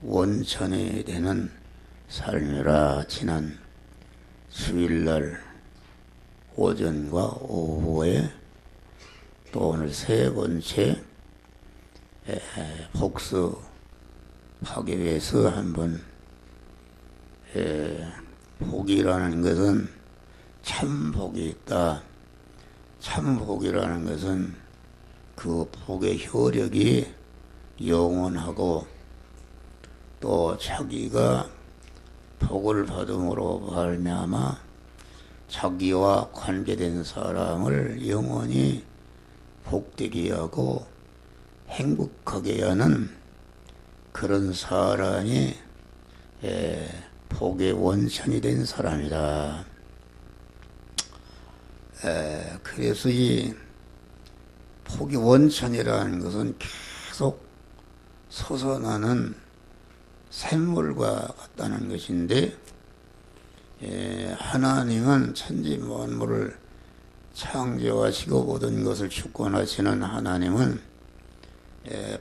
원천이 되는 삶이라 지난 수요일날 오전과 오후에 또 오늘 세 번째 복습하기 위해서 한번 복이라는 것은 참 복이 있다. 참 복이라는 것은 그 복의 효력이 영원하고 또 자기가 복을 받음으로 말미암아 자기와 관계된 사람을 영원히 복되게 하고 행복하게 하는 그런 사람이 복의 원천이 된 사람이다. 그래서 이 복의 원천이라는 것은 계속 솟아나는 샘물과 같다는 것인데, 하나님은 천지 만물을 창조하시고 모든 것을 주권하시는 하나님은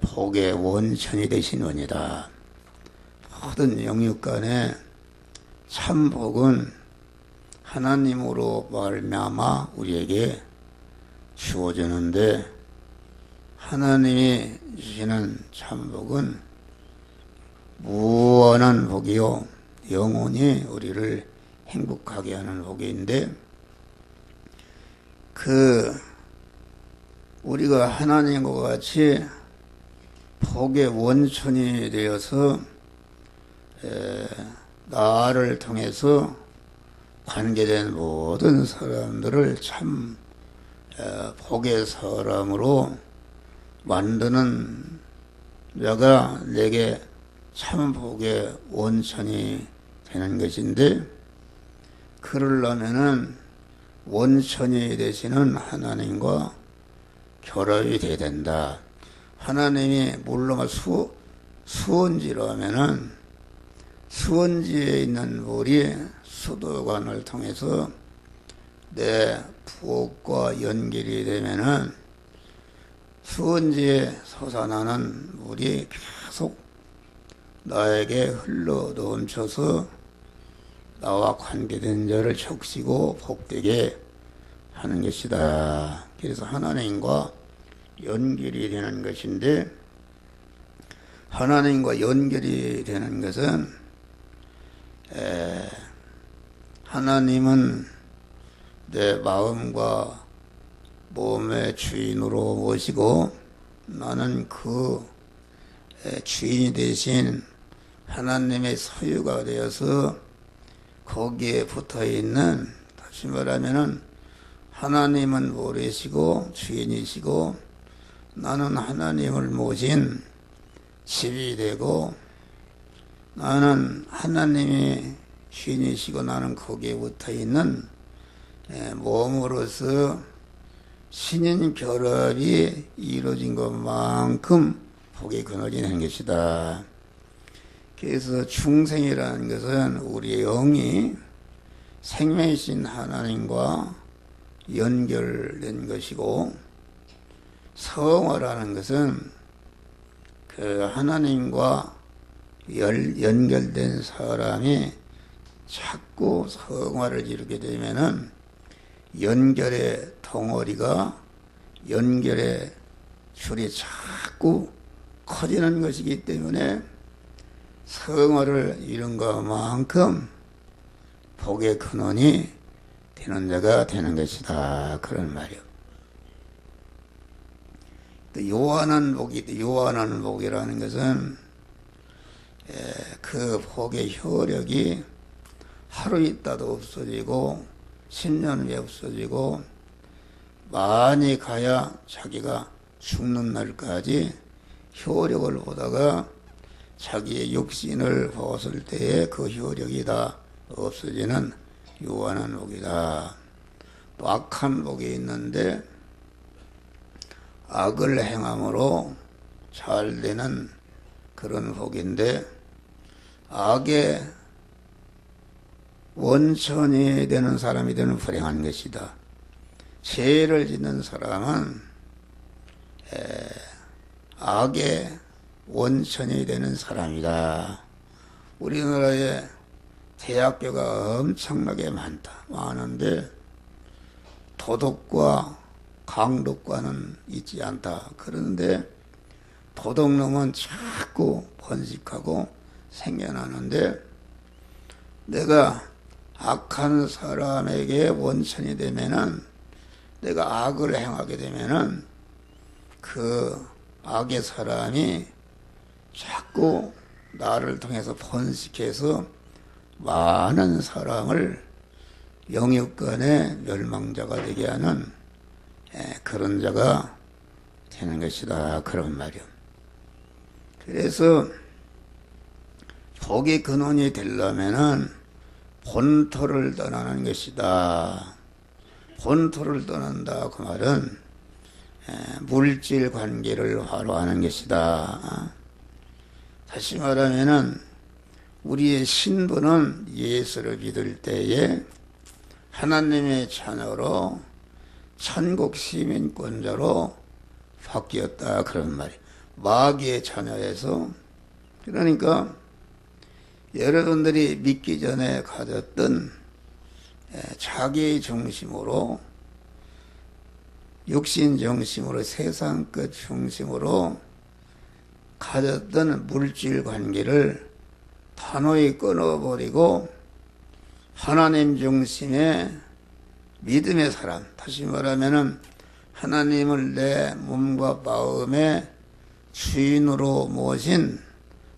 복의 원천이 되신 분이다. 모든 영육 간에 참 복은 하나님으로 말미암아 우리에게 주어지는데, 하나님이 주시는 참 복은 무한한 복이요 영원히 우리를 행복하게 하는 복인데, 우리가 하나님과 같이 복의 원천이 되어서 나를 통해서 관계된 모든 사람들을 참 복의 사람으로 만드는 자가 내게 참 복의 원천이 되는 것인데, 그러려면은 원천이 되시는 하나님과 결합이 돼야 된다. 하나님이 물론 수원지라면은 수원지에 있는 물이 수도관을 통해서 내 부엌과 연결이 되면은 수원지에 솟아나는 물이 계속 나에게 흘러 넘쳐서 나와 관계된 자를 적시고 복되게 하는 것이다. 그래서 하나님과 연결이 되는 것인데, 하나님과 연결이 되는 것은 하나님은 내 마음과 몸의 주인으로 모시고 나는 그 주인이 되신 하나님의 소유가 되어서 거기에 붙어있는, 다시 말하면은 하나님은 모래시고 주인이시고 나는 하나님을 모신 집이 되고, 나는 하나님이 주인이시고 나는 거기에 붙어있는 몸으로서 신인 결합이 이루어진 것만큼 복이 끊어지는 것이다. 그래서 중생이라는 것은 우리의 영이 생명이신 하나님과 연결된 것이고, 성화라는 것은 그 하나님과 연결된 사람이 자꾸 성화를 이루게 되면은 연결의 덩어리가, 연결의 줄이 자꾸 커지는 것이기 때문에 성화를 이룬 것만큼 복의 근원이 되는 자가 되는 것이다. 그런 말이요. 또 요한한 복이라는 것은 그 복의 효력이 하루 있다도 없어지고 10년 후에 없어지고 많이 가야 자기가 죽는 날까지 효력을 보다가 자기의 육신을 벗을 때에 그 효력이 다 없어지는 요한한 복이다. 또 악한 복이 있는데, 악을 행함으로 잘 되는 그런 복인데, 악의 원천이 되는 사람이 되는 불행한 것이다. 죄를 짓는 사람은 악의 원천이 되는 사람이다. 우리나라에 대학교가 엄청나게 많은데 도덕과 강덕과는 있지 않다. 그런데 도덕놈은 자꾸 번식하고 생겨나는데 내가 악한 사람에게 원천이 되면은 내가 악을 행하게 되면은 그 악의 사람이 자꾸 나를 통해서 번식해서 많은 사람을 영육간의 멸망자가 되게 하는 그런 자가 되는 것이다. 그런 말이요. 그래서 복의 근원이 되려면은 본토를 떠나는 것이다. 본토를 떠난다. 그 말은 물질 관계를 화로하는 것이다. 다시 말하면은 우리의 신분은 예수를 믿을 때에 하나님의 자녀로 천국 시민권자로 바뀌었다. 그런 말이 마귀의 자녀에서. 그러니까 여러분들이 믿기 전에 가졌던 자기 중심으로 육신 중심으로 세상 끝 중심으로 가졌던 물질 관계를 단호히 끊어버리고 하나님 중심의 믿음의 사람, 다시 말하면은 하나님을 내 몸과 마음의 주인으로 모신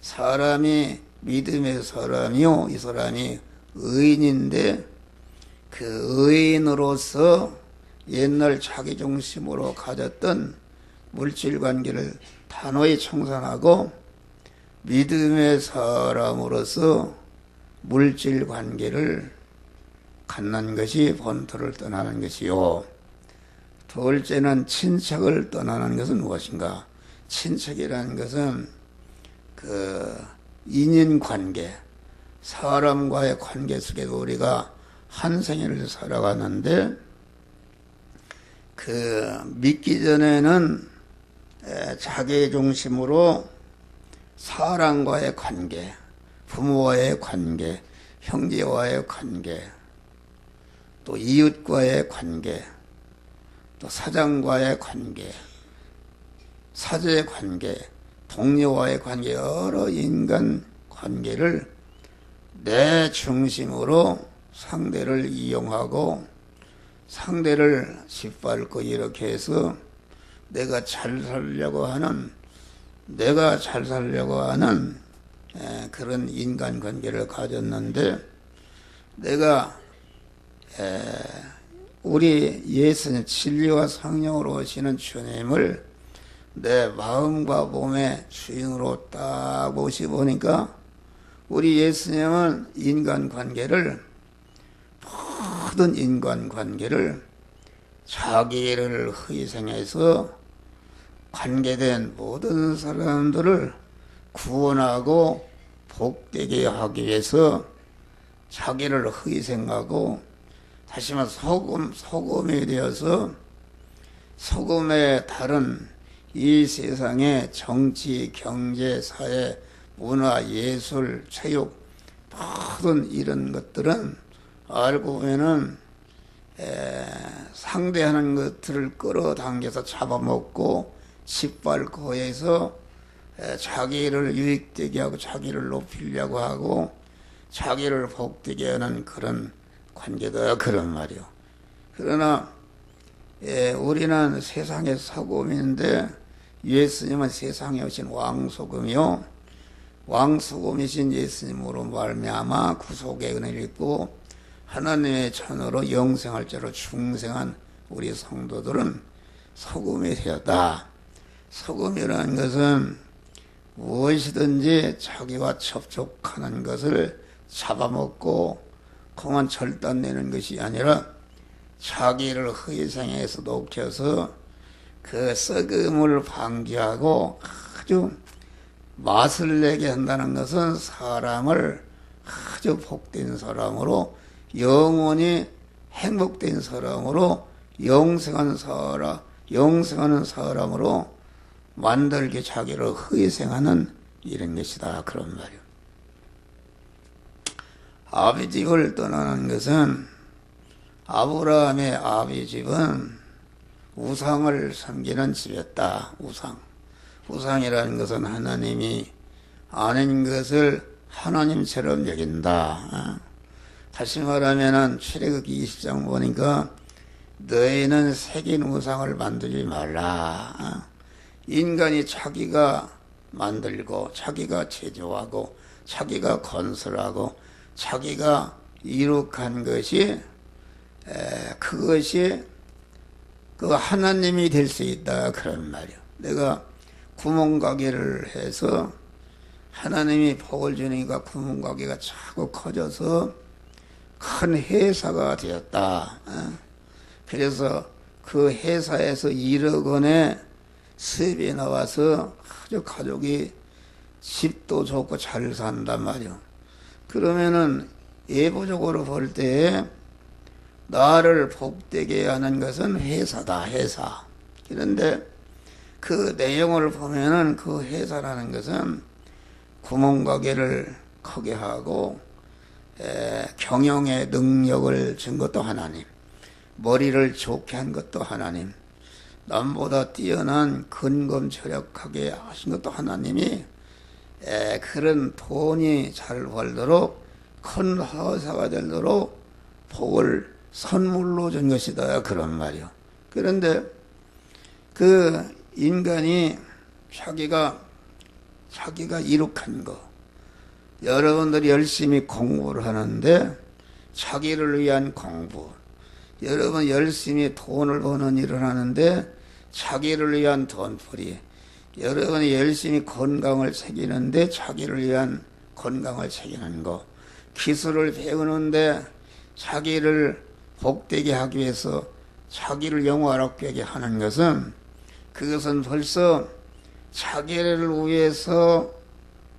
사람이 믿음의 사람이요, 이 사람이 의인인데 그 의인으로서 옛날 자기 중심으로 가졌던 물질 관계를 단호히 청산하고 믿음의 사람으로서 물질 관계를 갖는 것이 본토를 떠나는 것이요. 둘째는 친척을 떠나는 것은 무엇인가? 친척이라는 것은 그 인연관계, 사람과의 관계 속에도 우리가 한 생애를 살아가는데 그 믿기 전에는 자기 중심으로 사람과의 관계, 부모와의 관계, 형제와의 관계, 또 이웃과의 관계, 또 사장과의 관계, 사제 관계, 동료와의 관계, 여러 인간 관계를 내 중심으로 상대를 이용하고 상대를 짓밟고 이렇게 해서 내가 잘 살려고 하는 그런 인간관계를 가졌는데 내가 우리 예수님 진리와 성령으로 오시는 주님을 내 마음과 몸의 주인으로 딱 모시보니까 우리 예수님은 모든 인간관계를 자기를 희생해서 관계된 모든 사람들을 구원하고 복되게 하기 위해서 자기를 희생하고 다시 말해 소금이 되어서 소금에 다른 이 세상의 정치, 경제, 사회, 문화, 예술, 체육 모든 이런 것들은 알고 보면은 상대하는 것들을 끌어당겨서 잡아먹고 짓밟고 해서 자기를 유익되게 하고 자기를 높이려고 하고 자기를 복되게 하는 그런 관계다. 그런 말이요. 그러나 우리는 세상의 소금인데 예수님은 세상에 오신 왕소금이요. 왕소금이신 예수님으로 말미암아 구속의 은혜를 입고 하나님의 자녀로 영생할 자로 중생한 우리 성도들은 소금이 되었다. 소금이라는 것은 무엇이든지 자기와 접촉하는 것을 잡아먹고 그만 절단내는 것이 아니라 자기를 희생해서 녹여서 그 썩음을 방지하고 아주 맛을 내게 한다는 것은 사람을 아주 복된 사람으로 영원히 행복된 사람으로 영생하는 사람으로 만들기 자기를 희생하는 이런 것이다. 그런 말이요. 아비집을 떠나는 것은 아브라함의 아비집은 우상을 섬기는 집이었다. 우상이라는 것은 하나님이 아닌 것을 하나님처럼 여긴다. 다시 말하면 출애굽기 20장 보니까 너희는 새긴 우상을 만들지 말라. 인간이 자기가 만들고 자기가 제조하고 자기가 건설하고 자기가 이룩한 것이 그것이 그 하나님이 될 수 있다. 그런 말이야. 내가 구멍가게를 해서 하나님이 복을 주니까 구멍가게가 자꾸 커져서 큰 회사가 되었다. 그래서 그 회사에서 1억 원의 수입이 나와서 아주 가족이 집도 좋고 잘 산단 말이야. 그러면은 예보적으로 볼 때 나를 복되게 하는 것은 회사다. 회사. 그런데 그 내용을 보면은 그 회사라는 것은 구멍가게를 크게 하고 경영의 능력을 준 것도 하나님, 머리를 좋게 한 것도 하나님, 남보다 뛰어난 근검절약하게 하신 것도 하나님이 그런 돈이 잘 벌도록 큰 회사가 되도록 복을 선물로 준 것이다. 그런 말이요. 그런데 그 인간이 자기가 이룩한 거, 여러분들이 열심히 공부를 하는데 자기를 위한 공부, 여러분 열심히 돈을 버는 일을 하는데 자기를 위한 돈벌이, 여러분이 열심히 건강을 챙기는데 자기를 위한 건강을 챙기는 거, 기술을 배우는데 자기를 복되게 하기 위해서 자기를 영화롭게 하는 것은 그것은 벌써 자기를 위해서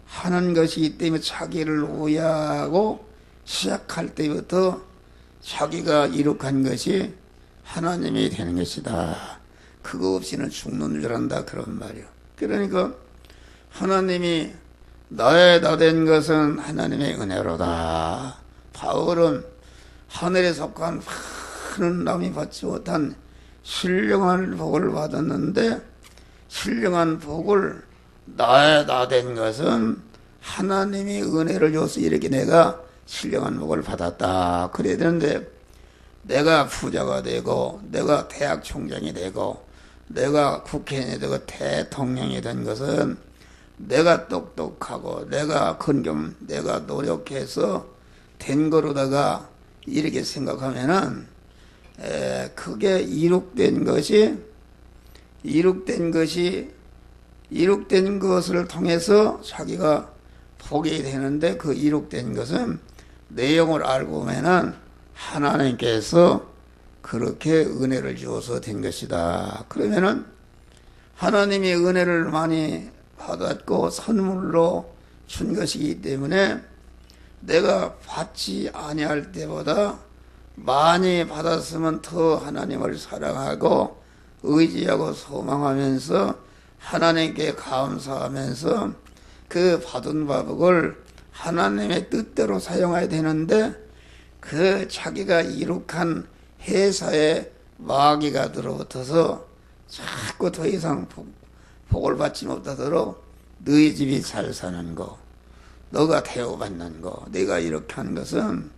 하는 것이기 때문에 자기를 위하고 시작할 때부터 자기가 이룩한 것이 하나님이 되는 것이다. 그거 없이는 죽는 줄 안다. 그런 말이요. 그러니까 하나님이 나의 다 된 것은 하나님의 은혜로다. 바울은 하늘에 속한 많은 남이 받지 못한 신령한 복을 받았는데 신령한 복을 나의 다 된 것은 하나님이 은혜를 줘서 이렇게 내가 신령한 복을 받았다. 그래야 되는데 내가 부자가 되고 내가 대학 총장이 되고 내가 국회의원이 되고 대통령이 된 것은 내가 똑똑하고 내가 내가 노력해서 된 거로다가 이렇게 생각하면은 그게 이룩된 것을 통해서 자기가 복이 되는데 그 이룩된 것은 내용을 알고 보면은 하나님께서 그렇게 은혜를 주어서 된 것이다. 그러면은 하나님이 은혜를 많이 받았고 선물로 준 것이기 때문에 내가 받지 아니할 때보다 많이 받았으면 더 하나님을 사랑하고 의지하고 소망하면서 하나님께 감사하면서 그 받은 복을 하나님의 뜻대로 사용해야 되는데 그 자기가 이룩한 회사에 마귀가 들어붙어서 자꾸 더 이상 복을 받지 못하도록 너희 집이 잘 사는 거, 너가 대우받는 거, 내가 이렇게 하는 것은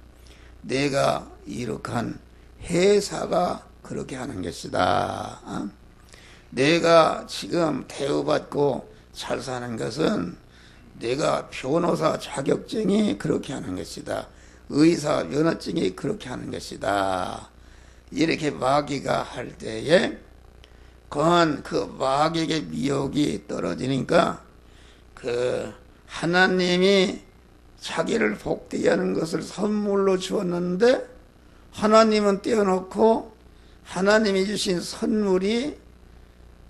내가 이룩한 회사가 그렇게 하는 것이다. 내가 지금 대우받고 잘 사는 것은 내가 변호사 자격증이 그렇게 하는 것이다. 의사 면허증이 그렇게 하는 것이다. 이렇게 마귀가 할 때에 그 마귀의 미혹이 떨어지니까 그 하나님이 자기를 복되게 하는 것을 선물로 주었는데 하나님은 떼어놓고 하나님이 주신 선물이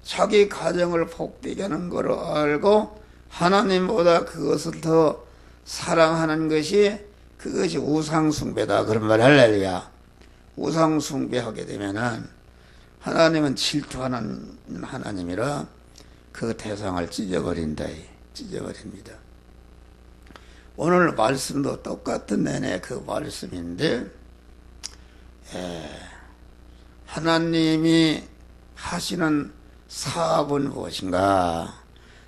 자기 가정을 복되게 하는 것을 알고 하나님보다 그것을 더 사랑하는 것이 그것이 우상숭배다. 그런 말 할렐루야. 우상숭배하게 되면은 하나님은 질투하는 하나님이라 그 대상을 찢어버린다. 찢어버립니다. 오늘 말씀도 똑같은 내내 그 말씀인데, 하나님이 하시는 사업은 무엇인가?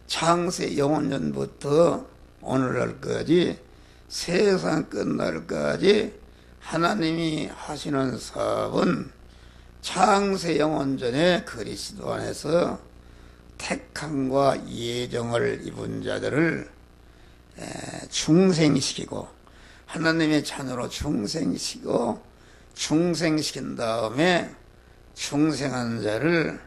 창세 영원전부터 오늘날까지 세상 끝날까지 하나님이 하시는 사업은 창세 영원전에 그리스도 안에서 택함과 예정을 입은 자들을 중생시키고 하나님의 자녀로 중생시키고 중생시킨 다음에 중생한 자를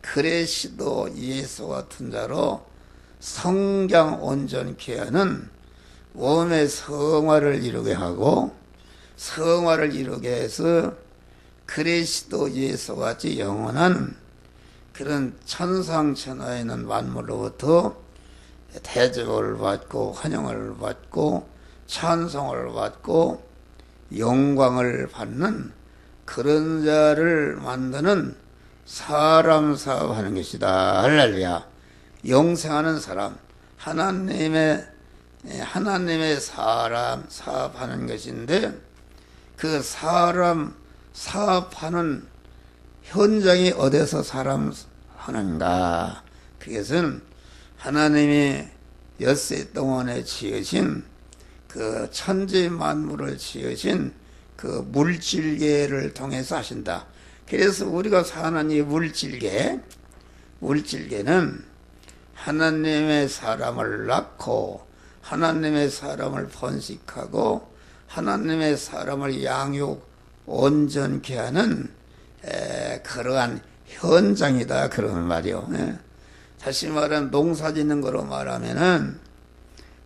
그리스도 예수 같은 자로 성장 온전케 하는 몸의 성화를 이루게 하고 성화를 이루게 해서 그리스도 예수 같이 영원한 그런 천상천하에 있는 만물로부터 대접을 받고 환영을 받고 찬송을 받고 영광을 받는 그런 자를 만드는 사람 사업하는 것이다. 할렐루야. 영생하는 사람, 하나님의 사람 사업하는 것인데, 그 사람 사업하는 현장이 어디서 사람 하는가? 그것은 하나님이 엿새 동안에 지으신 그 천지 만물을 지으신 그 물질계를 통해서 하신다. 그래서 우리가 사는 이 물질계는 하나님의 사람을 낳고 하나님의 사람을 번식하고 하나님의 사람을 양육 온전케 하는 그러한 현장이다, 그런 말이요. 다시 말하면 농사짓는 거로 말하면은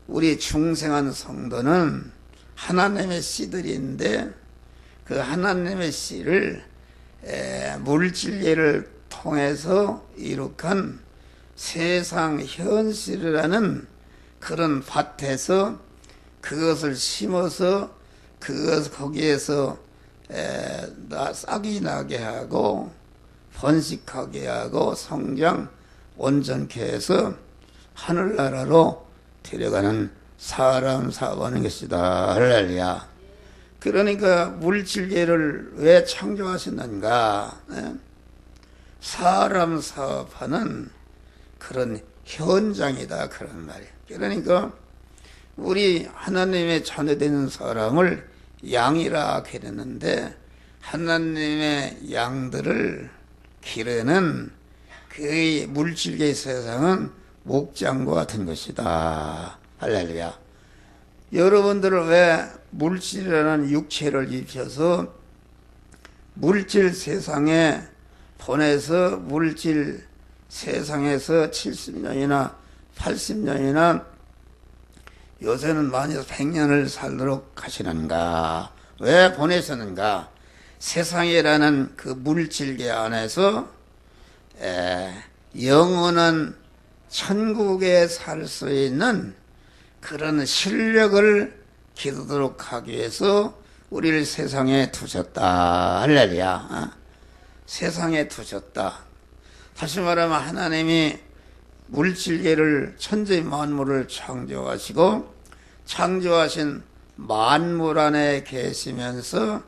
우리 중생한 성도는 하나님의 씨들인데 그 하나님의 씨를 물질계를 통해서 이룩한 세상 현실이라는 그런 밭에서 그것을 심어서 거기에서 싹이 나게 하고 번식하게 하고 성장 온전케 해서 하늘나라로 데려가는 사람 사업하는 것이다. 할렐루야. 그러니까 물질계를 왜 창조하셨는가? 사람 사업하는 그런 현장이다, 그런 말이에요. 그러니까 우리 하나님의 자녀되는 사람을 양이라 그랬는데 하나님의 양들을 기르는 그 물질계 세상은 목장과 같은 것이다. 할렐루야. 여러분들은 왜 물질이라는 육체를 입혀서 물질 세상에 보내서 물질 세상에서 70년이나 80년이나 요새는 많이 100년을 살도록 하시는가? 왜 보내셨는가? 세상이라는 그 물질계 안에서 영원한 천국에 살 수 있는 그런 실력을 기르도록 하기 위해서 우리를 세상에 두셨다. 할렐루야. 세상에 두셨다. 다시 말하면 하나님이 물질계를 천지 만물을 창조하시고 창조하신 만물 안에 계시면서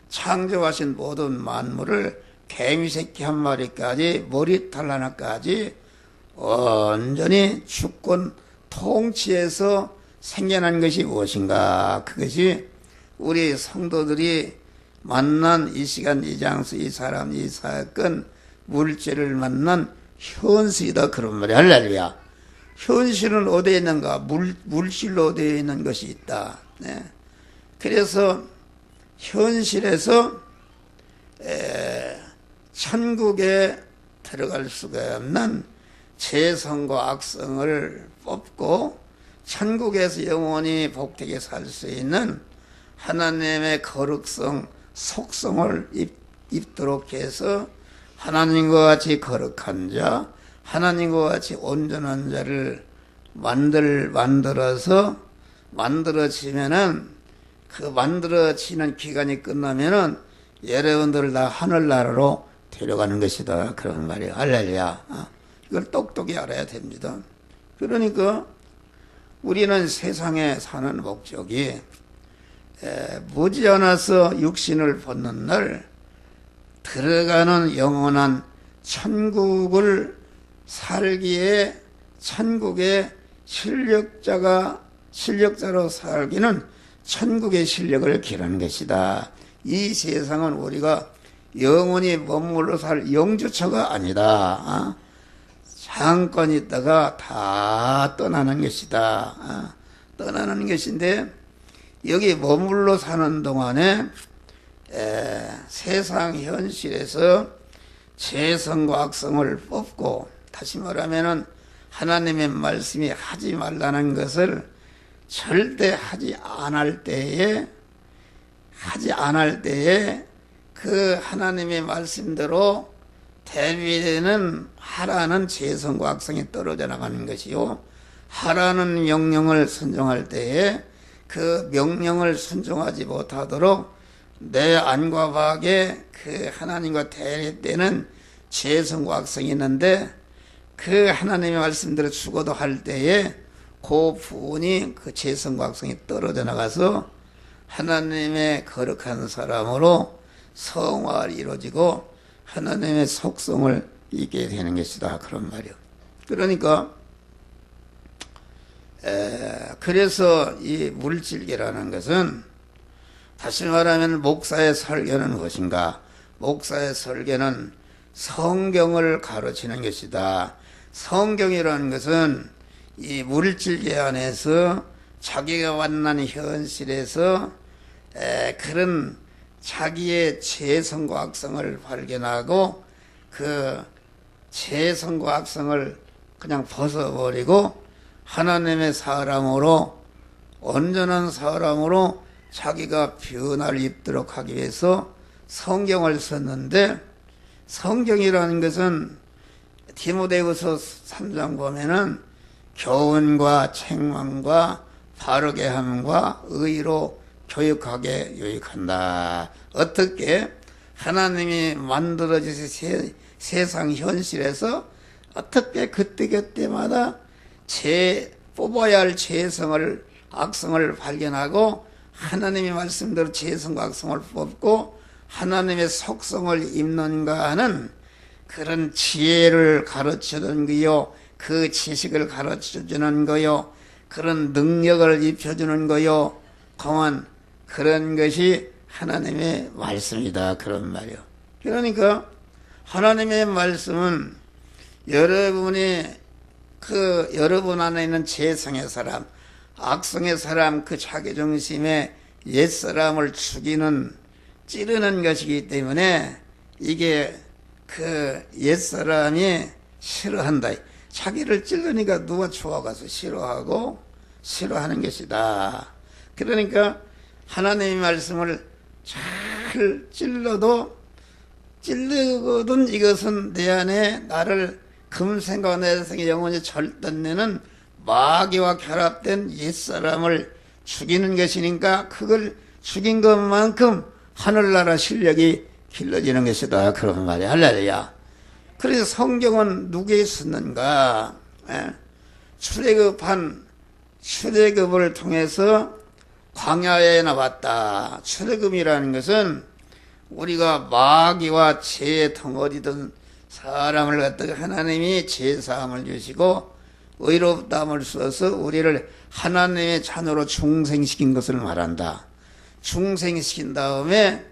창조하신 모든 만물을 개미새끼 한 마리까지 머리털 하나까지 온전히 주권 통치해서 생겨난 것이 무엇인가? 그것이 우리 성도들이 만난 이 시간, 이 장소, 이 사람, 이 사건, 물질을 만난 현실이다, 그런 말이야. 할렐루야. 현실은 어디에 있는가? 물질로 어디에 있는 것이 있다. 네. 그래서 현실에서 천국에 들어갈 수가 없는 재성과 악성을 뽑고 천국에서 영원히 복되게 살 수 있는 하나님의 거룩성, 속성을 입도록 해서 하나님과 같이 거룩한 자, 하나님과 같이 온전한 자를 만들어지면은 그 만들어지는 기간이 끝나면은 여러분들을 다 하늘나라로 데려가는 것이다, 그런 말이에요. 할렐루야. 이걸 똑똑히 알아야 됩니다. 그러니까 우리는 세상에 사는 목적이 머지않아서 육신을 벗는 날 들어가는 영원한 천국을 살기에 천국의 실력자로 살기는 천국의 실력을 기르는 것이다. 이 세상은 우리가 영원히 머물러 살 영주처가 아니다. 잠깐 있다가 다 떠나는 것이다. 떠나는 것인데 여기 머물러 사는 동안에 세상 현실에서 재성과 악성을 뽑고, 다시 말하면은 하나님의 말씀이 하지 말라는 것을 절대 하지 않을 때에 그 하나님의 말씀대로 대비되는 하라는 재성과 악성이 떨어져 나가는 것이요, 하라는 명령을 순종할 때에 그 명령을 순종하지 못하도록 내 안과 밖에 그 하나님과 대립되는 재성과 악성이 있는데, 그 하나님의 말씀대로 죽어도 할 때에 그 부분이 그 재성과 악성이 떨어져 나가서 하나님의 거룩한 사람으로 성화가 이루어지고 하나님의 속성을 잊게 되는 것이다, 그런 말이요. 그러니까 그래서 이 물질계라는 것은, 다시 말하면 목사의 설교는 무엇인가? 목사의 설교는 성경을 가르치는 것이다. 성경이라는 것은 이 물질계 안에서 자기가 만난 현실에서 그런 자기의 재성과 악성을 발견하고 그 재성과 악성을 그냥 벗어버리고 하나님의 사람으로, 온전한 사람으로 자기가 변화를 입도록 하기 위해서 성경을 썼는데, 성경이라는 것은 디모데후서 3장 보면은 교훈과 책망과 바르게 함과 의로 교육하게 유익한다. 어떻게 하나님이 만들어주신 세상 현실에서 어떻게 그때그때마다 뽑아야 할 재성을, 악성을 발견하고 하나님의 말씀대로 재성과 악성을 뽑고 하나님의 속성을 입는가 하는 그런 지혜를 가르쳐주는 거요, 그 지식을 가르쳐주는 거요, 그런 능력을 입혀주는 거요, 공안, 그런 것이 하나님의 말씀이다, 그런 말이요. 그러니까 하나님의 말씀은 여러분이 여러분 안에 있는 재성의 사람, 악성의 사람, 그 자기중심의 옛사람을 죽이는, 찌르는 것이기 때문에 이게 그 옛사람이 싫어한다. 자기를 찔르니까 누가 좋아가서 싫어하는 것이다. 그러니까 하나님의 말씀을 잘 찔르거든 이것은 내 안에 나를 금생과 내생에 영원히 절단내는 마귀와 결합된 옛사람을 죽이는 것이니까 그걸 죽인 것만큼 하늘나라 실력이 길러지는 것이다, 그런 말이야. 할렐루야. 그래서 성경은 누구에 썼는가? 출애굽을 통해서 광야에 나왔다. 출애굽이라는 것은 우리가 마귀와 죄의 덩어리든 사람을 갖다가 하나님이 죄사함을 주시고 의롭다함을 써서 우리를 하나님의 자녀로 중생시킨 것을 말한다. 중생시킨 다음에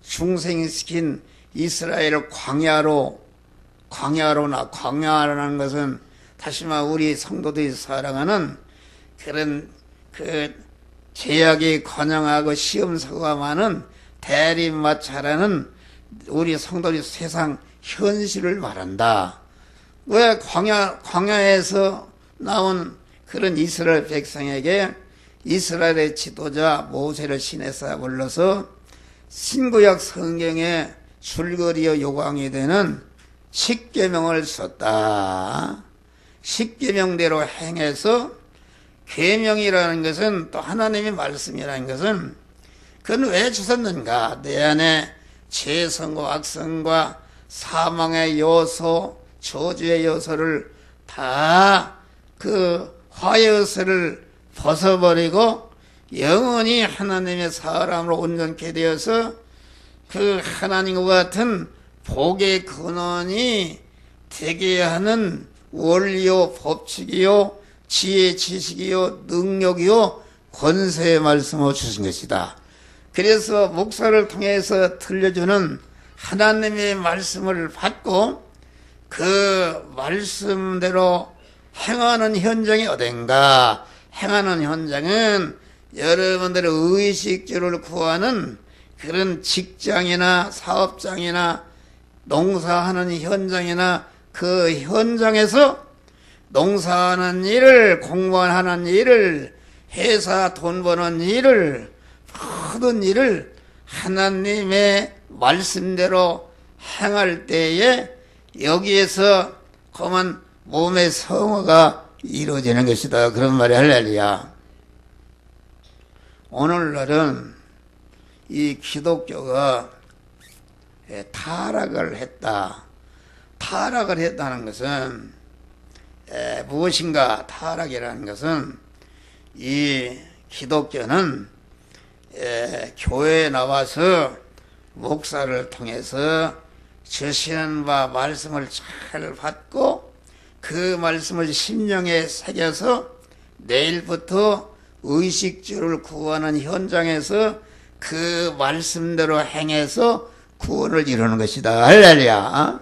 중생시킨 이스라엘을 광야라는 것은 다시 말해 우리 성도들이 살아가는 그런 그 제약이 관영하고 시험사고가 많은 대립마찰하는 우리 성도들이 세상 현실을 말한다. 왜 광야에서 나온 그런 이스라엘 백성에게 이스라엘의 지도자 모세를 시내사 불러서 신구약 성경의 줄거리와 요강이 되는 십계명을 썼다. 십계명대로 행해서, 계명이라는 것은 또 하나님의 말씀이라는 것은 그건 왜 주셨는가? 내 안에 죄성과 악성과 사망의 요소, 저주의 요소를 다 그 화의 요소를 벗어버리고 영원히 하나님의 사람으로 온전케 되어서 그 하나님과 같은 복의 근원이 되게 하는 원리요 법칙이요 지혜 지식이요 능력이요 권세의 말씀을 주신 것이다. 그래서 목사를 통해서 들려주는 하나님의 말씀을 받고 그 말씀대로 행하는 현장이 어딘가? 행하는 현장은 여러분들의 의식주를 구하는 그런 직장이나 사업장이나 농사하는 현장이나 그 현장에서 농사하는 일을, 공무원하는 일을, 회사 돈 버는 일을, 모든 일을 하나님의 말씀대로 행할 때에 여기에서 그만 몸의 성화가 이루어지는 것이다. 그런 말이 할렐루야. 오늘날은 이 기독교가 타락을 했다. 타락을 했다는 것은 무엇인가? 타락이라는 것은 이 기독교는 교회에 나와서 목사를 통해서 주시는 바 말씀을 잘 받고 그 말씀을 심령에 새겨서 내일부터 의식주를 구하는 현장에서 그 말씀대로 행해서 구원을 이루는 것이다. 할렐루야.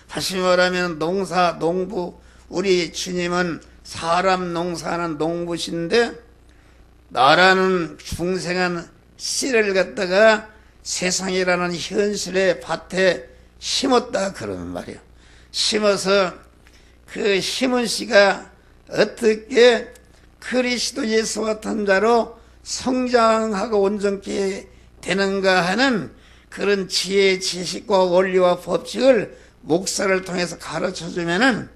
다시 말하면 농사, 농부, 우리 주님은 사람 농사하는 농부신데 나라는 중생한 씨를 갖다가 세상이라는 현실의 밭에 심었다 그러는 말이에요. 심어서 그 심은 씨가 어떻게 그리스도 예수 같은 자로 성장하고 온전케 되는가 하는 그런 지혜, 지식과 원리와 법칙을 목사를 통해서 가르쳐주면은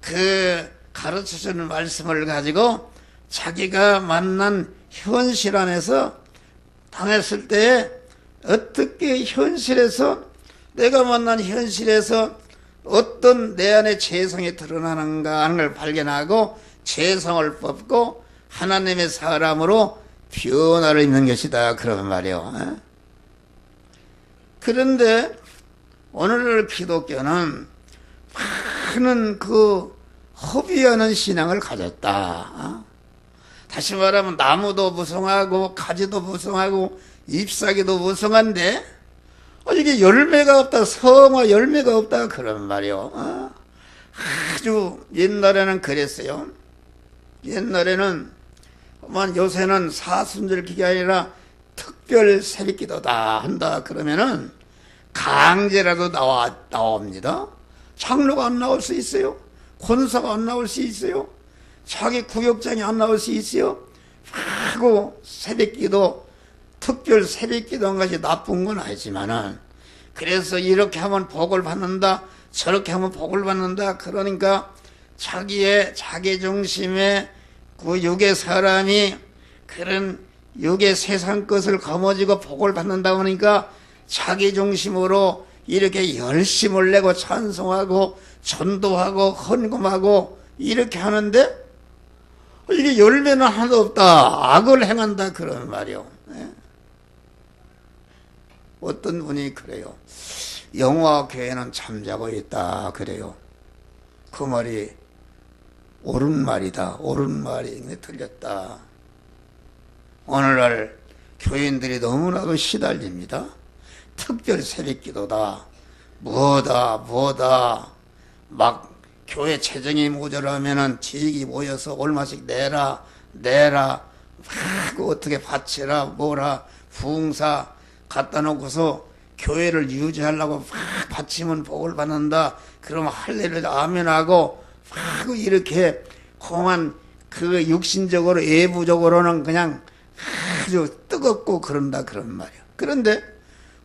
그 가르쳐주는 말씀을 가지고 자기가 만난 현실 안에서 당했을 때 어떻게 현실에서 내가 만난 현실에서 어떤 내 안에 죄성이 드러나는가 하는 걸 발견하고 죄성을 뽑고 하나님의 사람으로 변화를 입는 것이다 그런 말이에요. 그런데 오늘 기독교는 많은 그 허비하는 신앙을 가졌다. 다시 말하면 나무도 무성하고 가지도 무성하고 잎사귀도 무성한데 이게 열매가 없다, 성화 열매가 없다 그런 말이요. 아주 옛날에는 그랬어요. 옛날에는 요새는 사순절 기가 아니라 특별 새벽기도다 한다 그러면은 강제라도 나옵니다. 장로가 안 나올 수 있어요. 권사가 안 나올 수 있어요. 자기 구역장이 안 나올 수 있어요. 하고 새벽기도, 특별 새벽기도 한 것이 나쁜 건 아니지만은 그래서 이렇게 하면 복을 받는다, 저렇게 하면 복을 받는다. 그러니까 자기의 자기중심의 그 육의 사람이 그런 육의 세상 것을 거머쥐고 복을 받는다 보니까 자기중심으로 이렇게 열심을 내고 찬송하고 전도하고 헌금하고 이렇게 하는데 이게 열매는 하나도 없다. 악을 행한다 그런 말이요. 어떤 분이 그래요. 영화교회는 잠자고 있다 그래요. 그 말이 옳은 말이다. 옳은 말이 틀렸다. 오늘날 교인들이 너무나도 시달립니다. 특별 새벽기도다. 뭐다. 막 교회 재정이 모자라면은 지식이 모여서 얼마씩 내라. 막 어떻게 바치라 뭐라 부흥사 갖다 놓고서 교회를 유지하려고 막 바치면 복을 받는다. 그러면 할례를 아멘하고 막 이렇게 험한 그 육신적으로 외부적으로는 그냥 아주 뜨겁고 그런다 그런 말이야. 그런데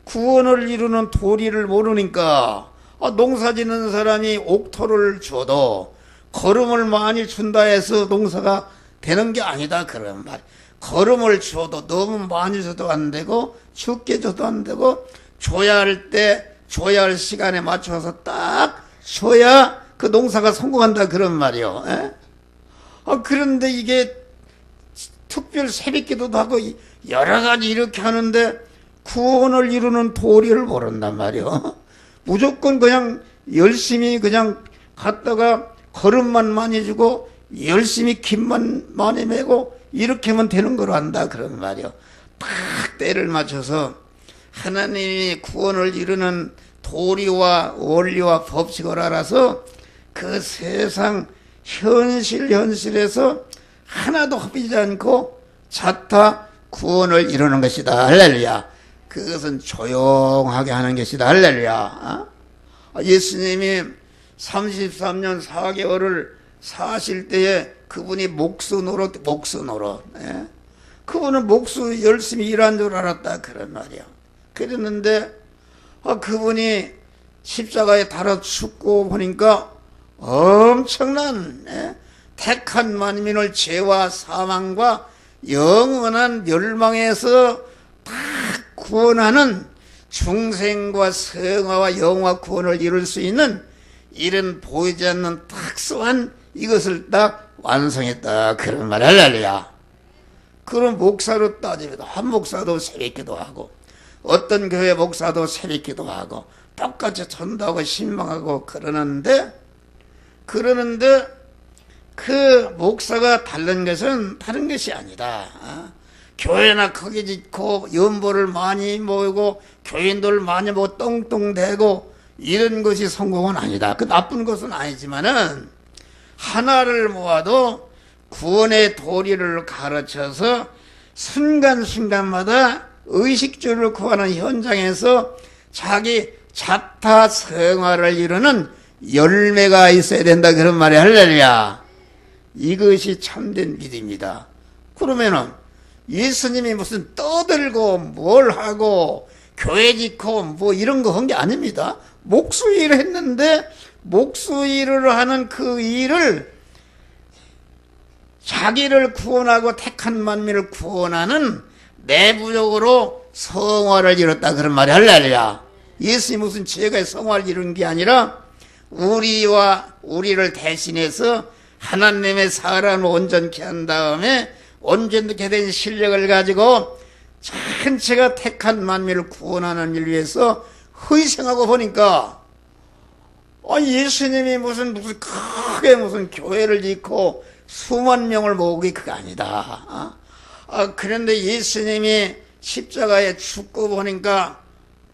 구원을 이루는 도리를 모르니까 농사 짓는 사람이 옥토를 줘도 거름을 많이 준다 해서 농사가 되는 게 아니다 그런 말이야. 거름을 줘도 너무 많이 줘도 안 되고 적게 줘도 안 되고 줘야 할 때 줘야 할 시간에 맞춰서 딱 줘야 그 농사가 성공한다 그런 말이요. 에? 그런데 이게 특별 새벽기도도 하고 여러 가지 이렇게 하는데 구원을 이루는 도리를 모른단 말이요. 무조건 그냥 열심히 그냥 갔다가 걸음만 많이 주고 열심히 김만 많이 메고 이렇게 하면 되는 거로 한다 그런 말이요. 딱 때를 맞춰서 하나님이 구원을 이루는 도리와 원리와 법칙을 알아서 그 세상 현실에서 하나도 헛비지 않고 자타 구원을 이루는 것이다. 할렐루야. 그것은 조용하게 하는 것이다. 할렐루야. 예수님이 33년 4개월을 사실 때에 그분이 목수 노릇. 예? 그분은 목수 열심히 일한 줄 알았다. 그런 말이야. 그랬는데, 그분이 십자가에 달아 죽고 보니까 엄청난, 예? 택한 만민을 죄와 사망과 영원한 멸망에서 다 구원하는 중생과 성화와 영화 구원을 이룰 수 있는 이런 보이지 않는 특수한 이것을 딱 완성했다 그런 말. 할렐루야. 그런 목사로 따지면 한 목사도 새벽기도 하고 어떤 교회 목사도 새벽기도 하고 똑같이 전도하고 신방하고 그러는데 그 목사가 다른 것은 다른 것이 아니다. 교회나 크게 짓고 연보를 많이 모으고 교인들 많이 모으고 똥똥대고 이런 것이 성공은 아니다. 그 나쁜 것은 아니지만은 하나를 모아도 구원의 도리를 가르쳐서 순간순간마다 의식주를 구하는 현장에서 자기 자타 성화를 이루는 열매가 있어야 된다 그런 말이야. 할렐루야. 이것이 참된 믿음이다. 그러면은 예수님이 무슨 떠들고 뭘 하고 교회 짓고 뭐 이런 거 한 게 아닙니다. 목수 일을 했는데 목수 일을 하는 그 일을 자기를 구원하고 택한 만민을 구원하는 내부적으로 성화를 이뤘다 그런 말이. 할렐루야. 예수님이 무슨 죄가 성화를 이룬 게 아니라 우리를 대신해서 하나님의 사람을 온전케 한 다음에 온전케 된 실력을 가지고 전체가 택한 만민을 구원하는 일 위해서 희생하고 보니까 예수님이 무슨 크게 무슨 교회를 짓고 수만 명을 모으기 그게 아니다. 그런데 예수님이 십자가에 죽고 보니까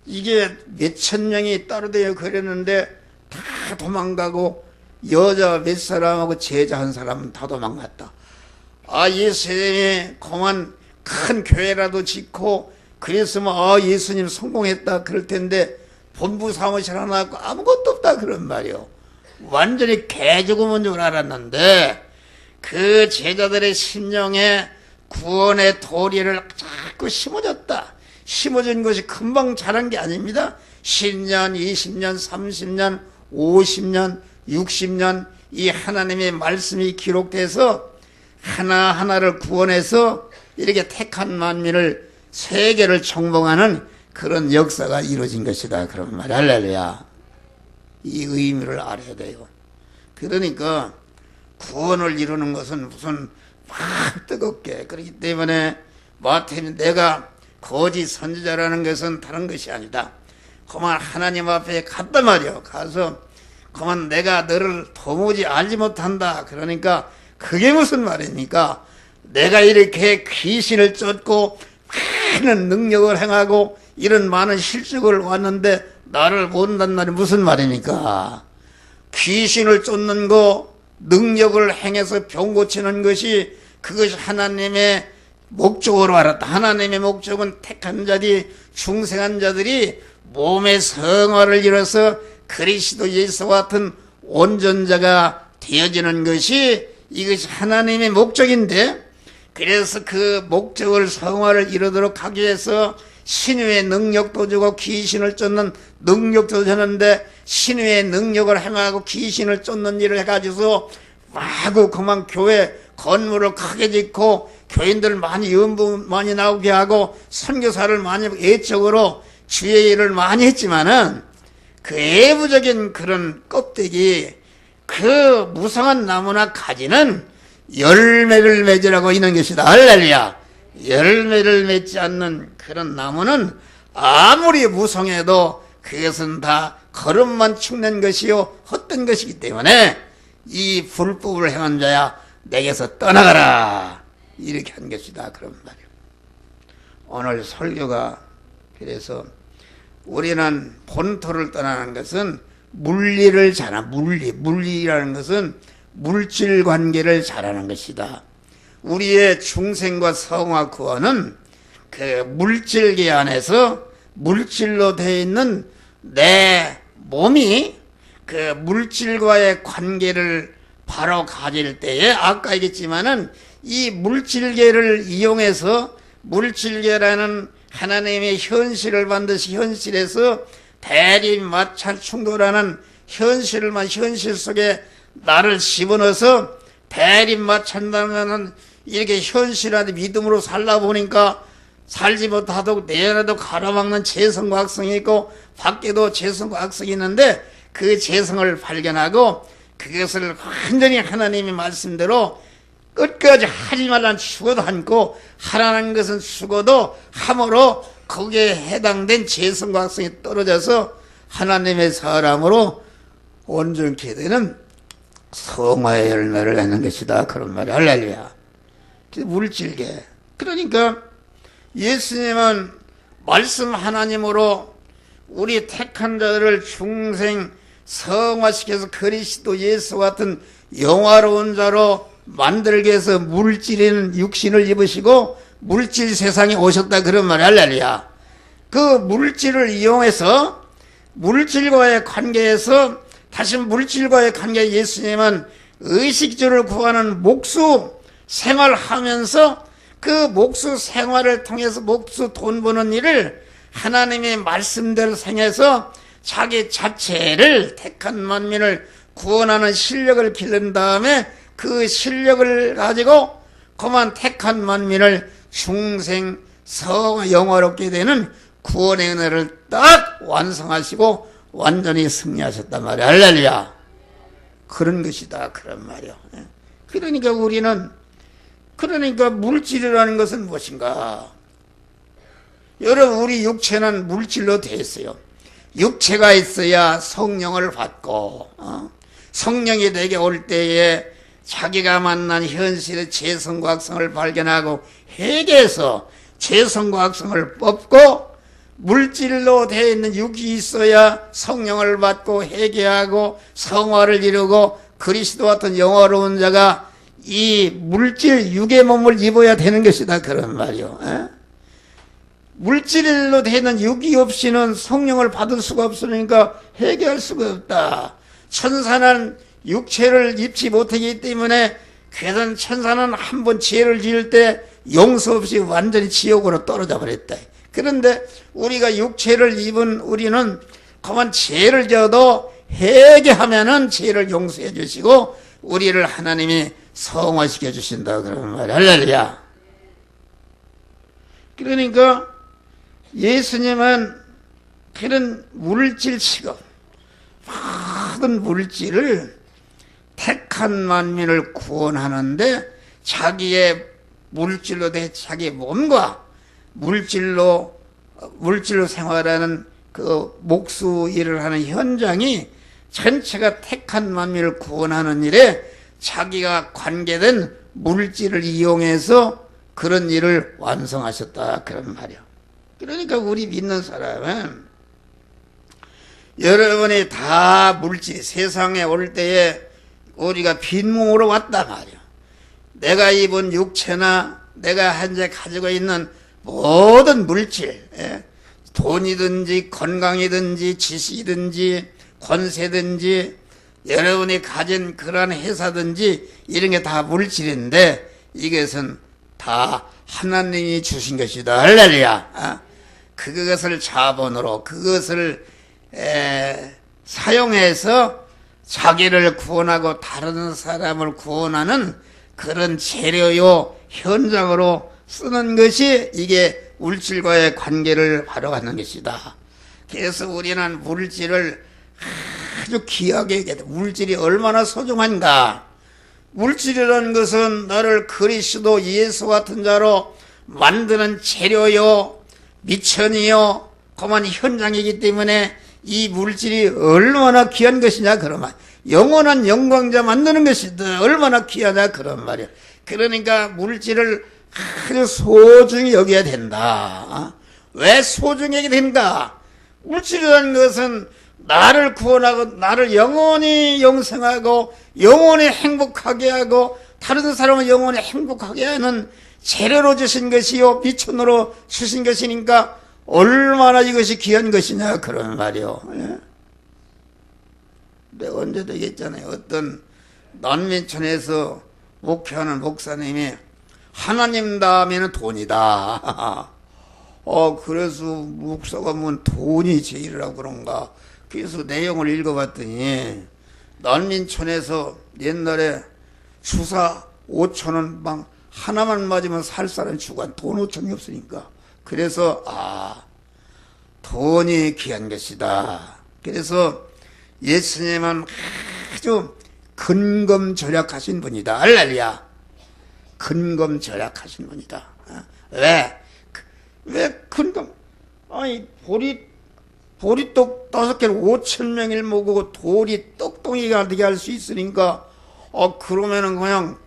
이게 몇천 명이 따르되어 그랬는데 다 도망가고 여자 몇 사람하고 제자 한 사람은 다 도망갔다. 예수님이 그만 큰 교회라도 짓고 그랬으면 예수님 성공했다 그럴 텐데 본부 사무실 하나 갖고 아무것도 없다 그런 말이요. 완전히 개 죽으면 줄 알았는데 그 제자들의 심령에 구원의 도리를 자꾸 심어줬다. 심어준 것이 금방 자란 게 아닙니다. 10년, 20년, 30년, 50년, 60년 이 하나님의 말씀이 기록돼서 하나하나를 구원해서 이렇게 택한 만민을 세계를 정복하는 그런 역사가 이루어진 것이다. 그런 말. 할렐루야. 이 의미를 알아야 돼요. 그러니까 구원을 이루는 것은 무슨 막 뜨겁게 그렇기 때문에 마태는 내가 거짓 선지자라는 것은 다른 것이 아니다. 그만 하나님 앞에 갔단 말이요. 가서 그만 내가 너를 도무지 알지 못한다. 그러니까 그게 무슨 말입니까? 내가 이렇게 귀신을 쫓고 많은 능력을 행하고 이런 많은 실적을 왔는데 나를 모른단 말이 무슨 말입니까? 귀신을 쫓는 거, 능력을 행해서 병 고치는 것이 그것이 하나님의 목적으로 알았다. 하나님의 목적은 택한 자들이 중생한 자들이 몸의 성화를 이뤄서 그리스도 예수와 같은 온전자가 되어지는 것이 이것이 하나님의 목적인데 그래서 그 목적을 성화를 이루도록 하기 위해서 신유의 능력도 주고 귀신을 쫓는 능력도 주는데 신유의 능력을 행하고 귀신을 쫓는 일을 해가지고 마구 그만 교회 건물을 크게 짓고 교인들 많이 연부 많이 나오게 하고 선교사를 많이 애적으로 주의 일을 많이 했지만은 그 외부적인 그런 껍데기, 그 무성한 나무나 가지는 열매를 맺으라고 있는 것이다. 할렐루야. 열매를 맺지 않는 그런 나무는 아무리 무성해도 그것은 다 거름만 축낸 것이요 헛된 것이기 때문에 이 불법을 행한 자야 내게서 떠나가라 이렇게 한 것이다. 그런 말이에요. 오늘 설교가 그래서 우리는 본토를 떠나는 것은 물리를 잘하는 물리라는 것은 물질 관계를 잘하는 것이다. 우리의 중생과 성화 구원은 그 물질계 안에서 물질로 되어 있는 내 몸이 그 물질과의 관계를 바로 가질 때에 아까 얘기했지만은 이 물질계를 이용해서 물질계라는 하나님의 현실을 반드시 현실에서 대립 마찰 충돌하는 현실 속에 나를 집어넣어서 대립 마찰당하는 이렇게 현실한테 믿음으로 살다 보니까 살지 못하도록 내라도 가로막는 재성과 악성이 있고 밖에도 재성과 악성이 있는데 그 재성을 발견하고 그것을 완전히 하나님의 말씀대로 끝까지 하지 말라는 죽어도 않고 하라는 것은 죽어도 함으로 거기에 해당된 재성과 악성이 떨어져서 하나님의 사람으로 온전케 되는 성화의 열매를 내는 것이다. 그런 말이 할렐루야. 물질계. 그러니까 예수님은 말씀 하나님으로 우리 택한 자들을 중생 성화시켜서 그리스도 예수 같은 영화로운 자로 만들기 위해서 물질인 육신을 입으시고 물질 세상에 오셨다. 그런 말이 할렐루야. 그 물질을 이용해서 물질과의 관계에서 다시 물질과의 관계 예수님은 의식주를 구하는 목수 생활하면서 그 목수 생활을 통해서 목수 돈 버는 일을 하나님의 말씀대로 생해서 자기 자체를 택한 만민을 구원하는 실력을 기른 다음에 그 실력을 가지고 그만 택한 만민을 중생 영화롭게 되는 구원의 은혜를 딱 완성하시고 완전히 승리하셨단 말이야. 할렐루야. 그런 것이다. 그런 말이야. 그러니까 우리는 물질이라는 것은 무엇인가? 여러분, 우리 육체는 물질로 되어 있어요. 육체가 있어야 성령을 받고 성령이 내게 올 때에 자기가 만난 현실의 재성과 악성을 발견하고 회개해서 재성과 악성을 뽑고 물질로 되어 있는 육이 있어야 성령을 받고 회개하고 성화를 이루고 그리스도 같은 영화로운 자가 이 물질 육의 몸을 입어야 되는 것이다. 그런 말이요. 물질로 되어 있는 육이 없이는 성령을 받을 수가 없으니까 회개할 수가 없다. 천사는 육체를 입지 못하기 때문에 그래서 천사는 한 번 죄를 지을 때 용서 없이 완전히 지옥으로 떨어져 버렸다. 그런데 우리가 육체를 입은 우리는 그만 죄를 지어도 회개하면은 죄를 용서해 주시고 우리를 하나님이 성화시켜 주신다. 그런 말. 할렐루야. 그러니까 예수님은 그런 물질 취급, 모든 물질을 택한 만민을 구원하는데 자기의 물질로 된 자기 몸과 물질로 생활하는 그 목수 일을 하는 현장이 전체가 택한 만민을 구원하는 일에 자기가 관계된 물질을 이용해서 그런 일을 완성하셨다. 그런 말이요. 그러니까 우리 믿는 사람은 여러분이 다 물질, 세상에 올 때에 우리가 빈몸으로 왔단 말이야. 내가 입은 육체나 내가 현재 가지고 있는 모든 물질, 돈이든지 건강이든지 지식이든지 권세든지 여러분이 가진 그러한 회사든지 이런 게 다 물질인데 이것은 다 하나님이 주신 것이다. 할렐루야. 그것을 자본으로 그것을 사용해서 자기를 구원하고 다른 사람을 구원하는 그런 재료요 현장으로 쓰는 것이 이게 물질과의 관계를 바로 하는 것이다. 그래서 우리는 물질을 아주 귀하게 여겨야 돼. 물질이 얼마나 소중한가. 물질이라는 것은 나를 그리스도 예수 같은 자로 만드는 재료요, 미천이요, 그만 현장이기 때문에 이 물질이 얼마나 귀한 것이냐 그런 말. 영원한 영광자 만드는 것이 얼마나 귀하냐 그런 말이야. 그러니까 물질을 아주 소중히 여겨야 된다. 왜 소중히 여겨야 되는가? 물질이라는 것은 나를 구원하고 나를 영원히 영생하고 영원히 행복하게 하고 다른 사람을 영원히 행복하게 하는 재료로 주신 것이요, 미천으로 주신 것이니까 얼마나 이것이 귀한 것이냐 그런 말이요. 예? 내가 언제도 얘기했잖아요. 어떤 난민촌에서 목회하는 목사님이 하나님 다음에는 돈이다. 그래서 목사가 뭐 돈이 제일이라고 그런가. 그래서 내용을 읽어봤더니 난민촌에서 옛날에 주사 5,000원 방 하나만 맞으면 살 사람이 죽어. 돈 5천이 없으니까. 그래서 돈이 귀한 것이다. 그래서 예수님은 아주 근검절약하신 분이다. 할렐루야. 근검절약하신 분이다. 왜 근검? 아니 보리떡 5개를 5,000명을 먹고 돌이 떡덩이가 되게 할 수 있으니까 그러면은 그냥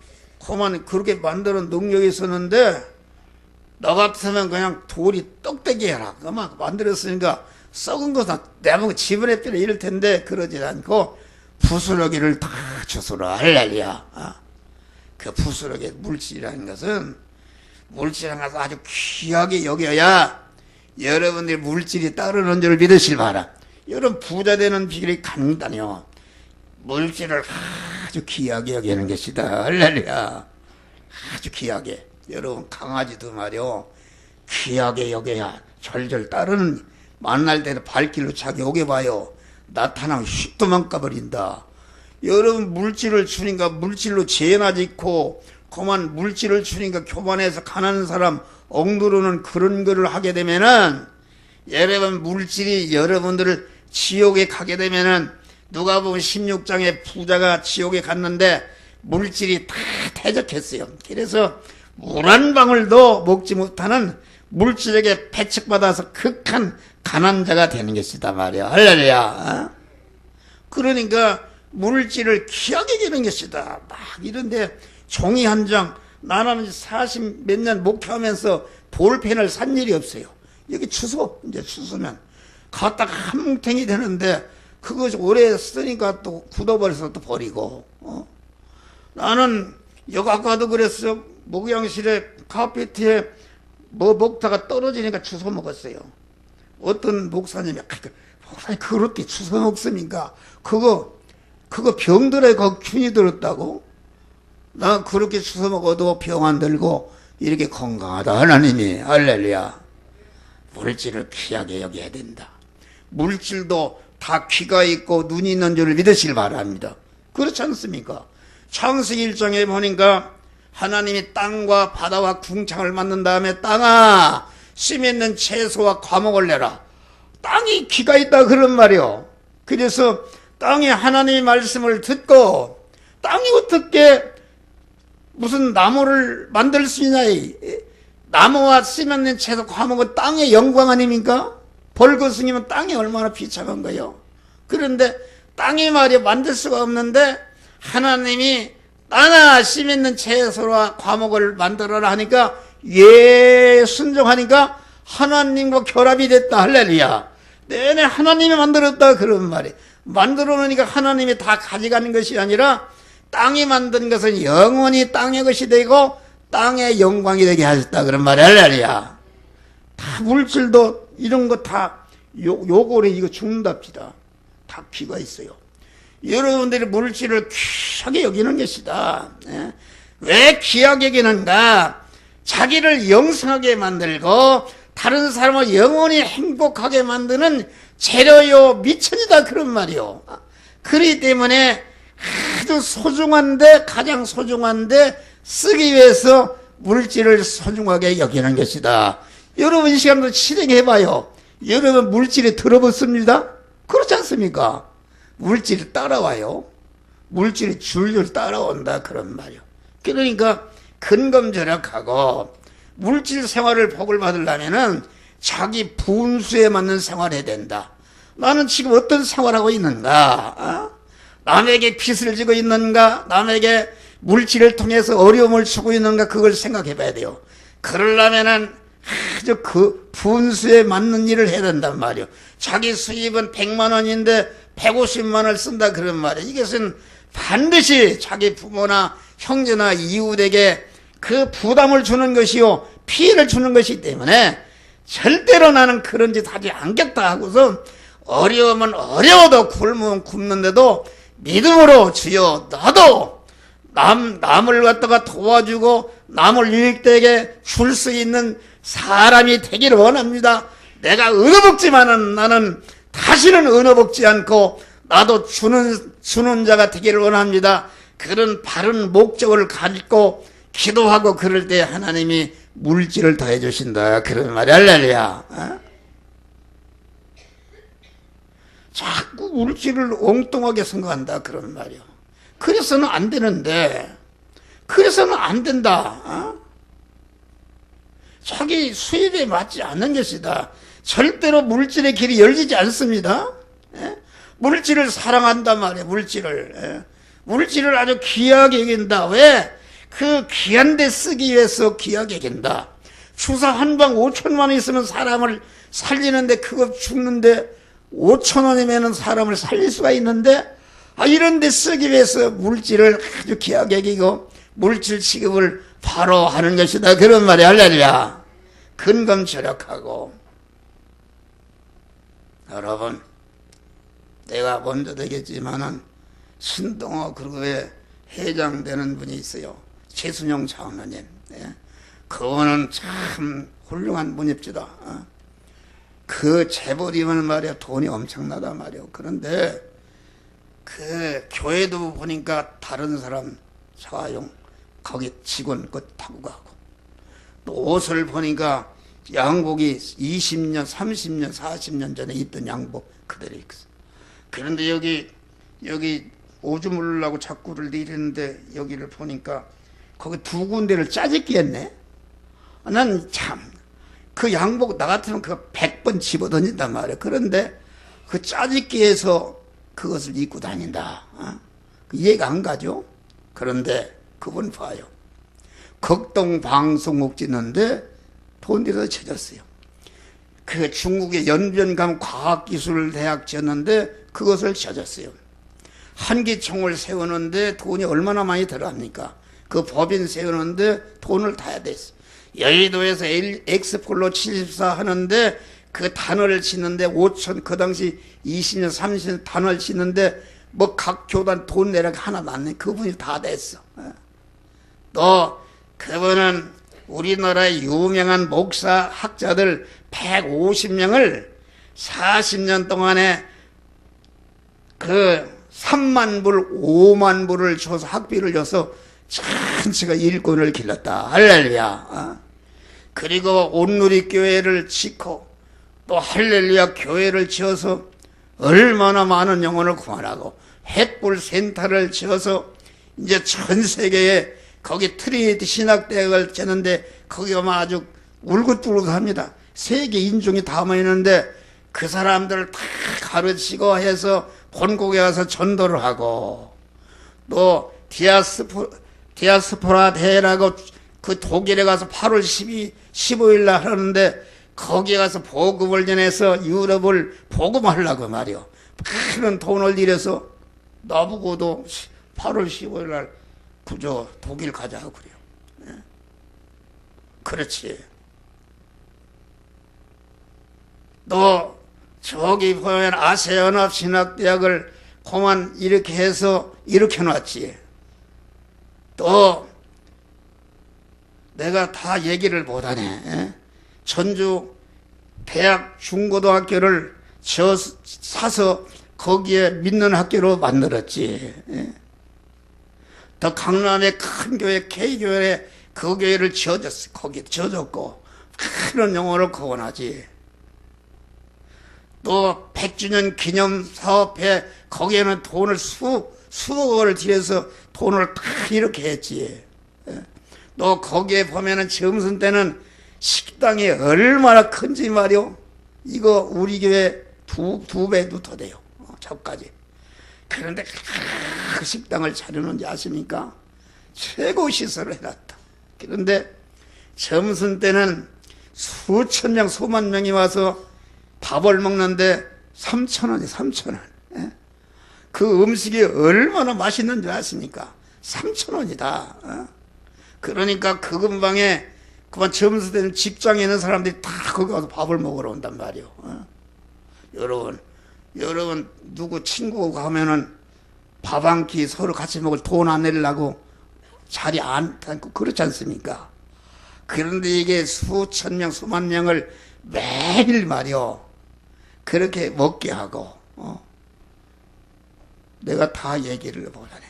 그만 그렇게 만드는 능력이 있었는데 너 같으면 그냥 돌이 떡대기 해라. 그만 만들었으니까 썩은 거 다 내보고 지분에 빼라 이럴 텐데 그러지 않고 부스러기를 다 주소라. 할렐루야. 그 부스러기 물질이라는 것은 아주 귀하게 여겨야 여러분들이 물질이 따르는 줄 믿으실 바라. 여러분 부자 되는 비결이 간단해요. 물질을 아주 귀하게 여기는 것이다. 할렐루야. 아주 귀하게. 여러분 강아지도 말이요. 귀하게 여겨야 절절 따르는 만날 때는 발길로 자기 여겨봐요. 나타나면 휙 도망가 버린다. 여러분 물질을 주니까 물질로 죄나 짓고 그만 물질을 주니까 교만해서 가난한 사람 억누르는 그런 거를 하게 되면은 여러분 물질이 여러분들을 지옥에 가게 되면은 누가 보면 16장에 부자가 지옥에 갔는데 물질이 다 대적했어요. 그래서 물 한 방울도 먹지 못하는 물질에게 배척받아서 극한 가난자가 되는 것이다 말이야. 할렐루야. 그러니까 물질을 귀하게 여기는 것이다. 막 이런데 종이 한 장, 나는 40 몇 년 목회하면서 볼펜을 산 일이 없어요. 여기 이제 주소면 갖다가 한 뭉탱이 되는데 그것이 오래 쓰니까 또 굳어버려서 또 버리고. 나는 여가가도 그랬어. 목양실에 카페트에 뭐 먹다가 떨어지니까 주워 먹었어요. 어떤 목사님이 목사님 그걸 어떻게 주워 먹습니까? 그거 병들에 그 균이 들었다고. 나 그렇게 주워 먹어도 병 안 들고 이렇게 건강하다. 하나님이. 할렐루야. 물질을 귀하게 여겨야 된다. 물질도 다 귀가 있고 눈이 있는 줄을 믿으시길 바랍니다. 그렇지 않습니까? 창세기 1장에 보니까 하나님이 땅과 바다와 궁창을 만든 다음에 땅아 씨 있는 채소와 과목을 내라. 땅이 귀가 있다 그런 말이요. 그래서 땅이 하나님의 말씀을 듣고 땅이 어떻게 무슨 나무를 만들 수 있냐. 나무와 씨 있는 채소 과목은 땅의 영광 아닙니까? 벌거숭이면 땅이 얼마나 비참한 거예요. 그런데 땅이 말이야 만들 수가 없는데 하나님이 땅아 씨 있는 채소와 과목을 만들어라 하니까 순종하니까 하나님과 결합이 됐다. 할렐루야. 내내 하나님이 만들었다 그런 말이. 만들어 놓으니까 하나님이 다 가져가는 것이 아니라 땅이 만든 것은 영원히 땅의 것이 되고 땅의 영광이 되게 하셨다 그런 말이. 할렐루야. 다 물질도 이런 거 다 요거래 이거 죽는답시다. 다 귀가 있어요. 여러분들이 물질을 귀하게 여기는 것이다. 왜 귀하게 여기는가? 자기를 영성하게 만들고 다른 사람을 영원히 행복하게 만드는 재료요 미천이다 그런 말이요. 그렇기 때문에 아주 소중한데 가장 소중한데 쓰기 위해서 물질을 소중하게 여기는 것이다. 여러분 이 시간도 실행해봐요. 여러분 물질이 더럽습니다? 그렇지 않습니까? 물질이 따라와요. 물질이 줄줄 따라온다 그런 말이요. 그러니까 근검절약하고 물질 생활을 복을 받으려면은 자기 분수에 맞는 생활을 해야 된다. 나는 지금 어떤 생활하고 있는가? 남에게 빚을 지고 있는가? 남에게 물질을 통해서 어려움을 주고 있는가? 그걸 생각해 봐야 돼요. 그러려면은 아주 그 분수에 맞는 일을 해야 된단 말이요. 자기 수입은 100만 원인데 150만 원을 쓴다 그런 말이에요. 이것은 반드시 자기 부모나 형제나 이웃에게 그 부담을 주는 것이요 피해를 주는 것이기 때문에 절대로 나는 그런 짓 하지 않겠다 하고서 어려우면 어려워도 굶으면 굶는데도 믿음으로 주여 나도 남을 갖다가 도와주고 남을 유익되게 줄 수 있는 사람이 되기를 원합니다. 내가 얻어먹지만은 나는 다시는 얻어먹지 않고 나도 주는 자가 되기를 원합니다. 그런 바른 목적을 가지고 기도하고 그럴 때 하나님이 물질을 더해 주신다. 그런 말이 할렐루야. 자꾸 물질을 엉뚱하게 생각한다. 그런 말이요. 그래서는 안 되는데, 그래서는 안 된다. 자기 수입에 맞지 않는 것이다. 절대로 물질의 길이 열리지 않습니다. 물질을 사랑한단 말이에요. 물질을 아주 귀하게 여긴다. 왜? 그 귀한 데 쓰기 위해서 귀하게 여긴다. 주사 한 방 5천만 원 있으면 사람을 살리는데 그거 죽는데 5천 원이면 사람을 살릴 수가 있는데 이런 데 쓰기 위해서 물질을 아주 귀하게 여기고 물질 취급을 바로 하는 것이다. 그런 말이 할렐루야. 근검절약하고. 여러분, 내가 먼저 되겠지만은 신동호 그룹에 회장되는 분이 있어요. 최순용 장로님. 그분은 참 훌륭한 분입니다. 그 재벌이면 말이야 돈이 엄청나단 말이에요. 그런데 그 교회도 보니까 다른 사람 차용 거기 직원 것 타고 가고 또 옷을 보니까 양복이 20년, 30년, 40년 전에 입던 양복 그대로 있어. 그런데 여기 오줌을라고 자꾸를 내리는데 여기를 보니까 거기 두 군데를 짜집기 했네. 난 참 그 양복 나 같으면 그거 100번 집어던진단 말이야. 그런데 그 짜집기에서 그것을 입고 다닌다. 이해가 안 가죠? 그런데 그분 봐요. 극동 방송국 짓는데 돈 들여서 쳐졌어요. 그 중국의 연변감 과학기술대학 지었는데 그것을 쳐졌어요. 한기총을 세우는데 돈이 얼마나 많이 들어갑니까? 그 법인 세우는데 돈을 타야 됐어. 여의도에서 엑스폴로 74 하는데 그 단어를 짓는데 5천, 그 당시 20년, 30년 단어를 짓는데 뭐 각 교단 돈 내라가 하나도 안 내. 그분이 다 됐어. 또 그분은 우리나라의 유명한 목사 학자들 150명을 40년 동안에 그 3만 불, 5만 불을 줘서 학비를 줘서 전체가 일꾼을 길렀다. 할렐루야. 그리고 온누리교회를 짓고 또 할렐루야 교회를 지어서 얼마나 많은 영혼을 구원하고 햇불 센터를 지어서 이제 전 세계에 거기 트리니티 신학대학을 짓는데 거기가 아주 울긋불긋합니다. 세계 인종이 다 모이는데 그 사람들을 다 가르치고 해서 본국에 가서 전도를 하고 또 디아스포라 대회라고 그 독일에 가서 8월 15일 날 하는데 거기에 가서 복음을 전해서 유럽을 복음하려고 말이요. 큰 돈을 들여서 나보고도 8월 15일 날 그저 독일 가자고 그래요. 그렇지. 또 저기 보면 아세아연합 신학대학을 그만 이렇게 해서 이렇게 놨지. 또 내가 다 얘기를 못하네. 전주 대학 중고등학교를 사서 거기에 믿는 학교로 만들었지. 더 강남의 큰 교회 K교회 그 교회를 지어줬어. 거기 지어줬고 큰 영혼을 거원하지. 또 100주년 기념 사업회 거기에는 돈을 수억을 들여서 돈을 다 이렇게 했지. 또 거기에 보면은 점선 때는 식당이 얼마나 큰지 말이요. 이거 우리 교회 두 배도 더 돼요. 저까지. 그런데 그 식당을 차려놓은지 아십니까? 최고 시설을 해놨다. 그런데 점선 때는 수천 명, 수만 명이 와서 밥을 먹는데 3,000원이 3,000원. 그 음식이 얼마나 맛있는 줄 아십니까? 3,000원이다. 그러니까 그 근방에 그만 점수 되는 직장에 있는 사람들이 다 거기 가서 밥을 먹으러 온단 말이요. 여러분 누구 친구가 가면은 밥 한 끼 서로 같이 먹을 돈 안 내려고 자리 안 앉고 그렇지 않습니까? 그런데 이게 수천 명, 수만 명을 매일 말이요. 그렇게 먹게 하고, 내가 다 얘기를 보자네.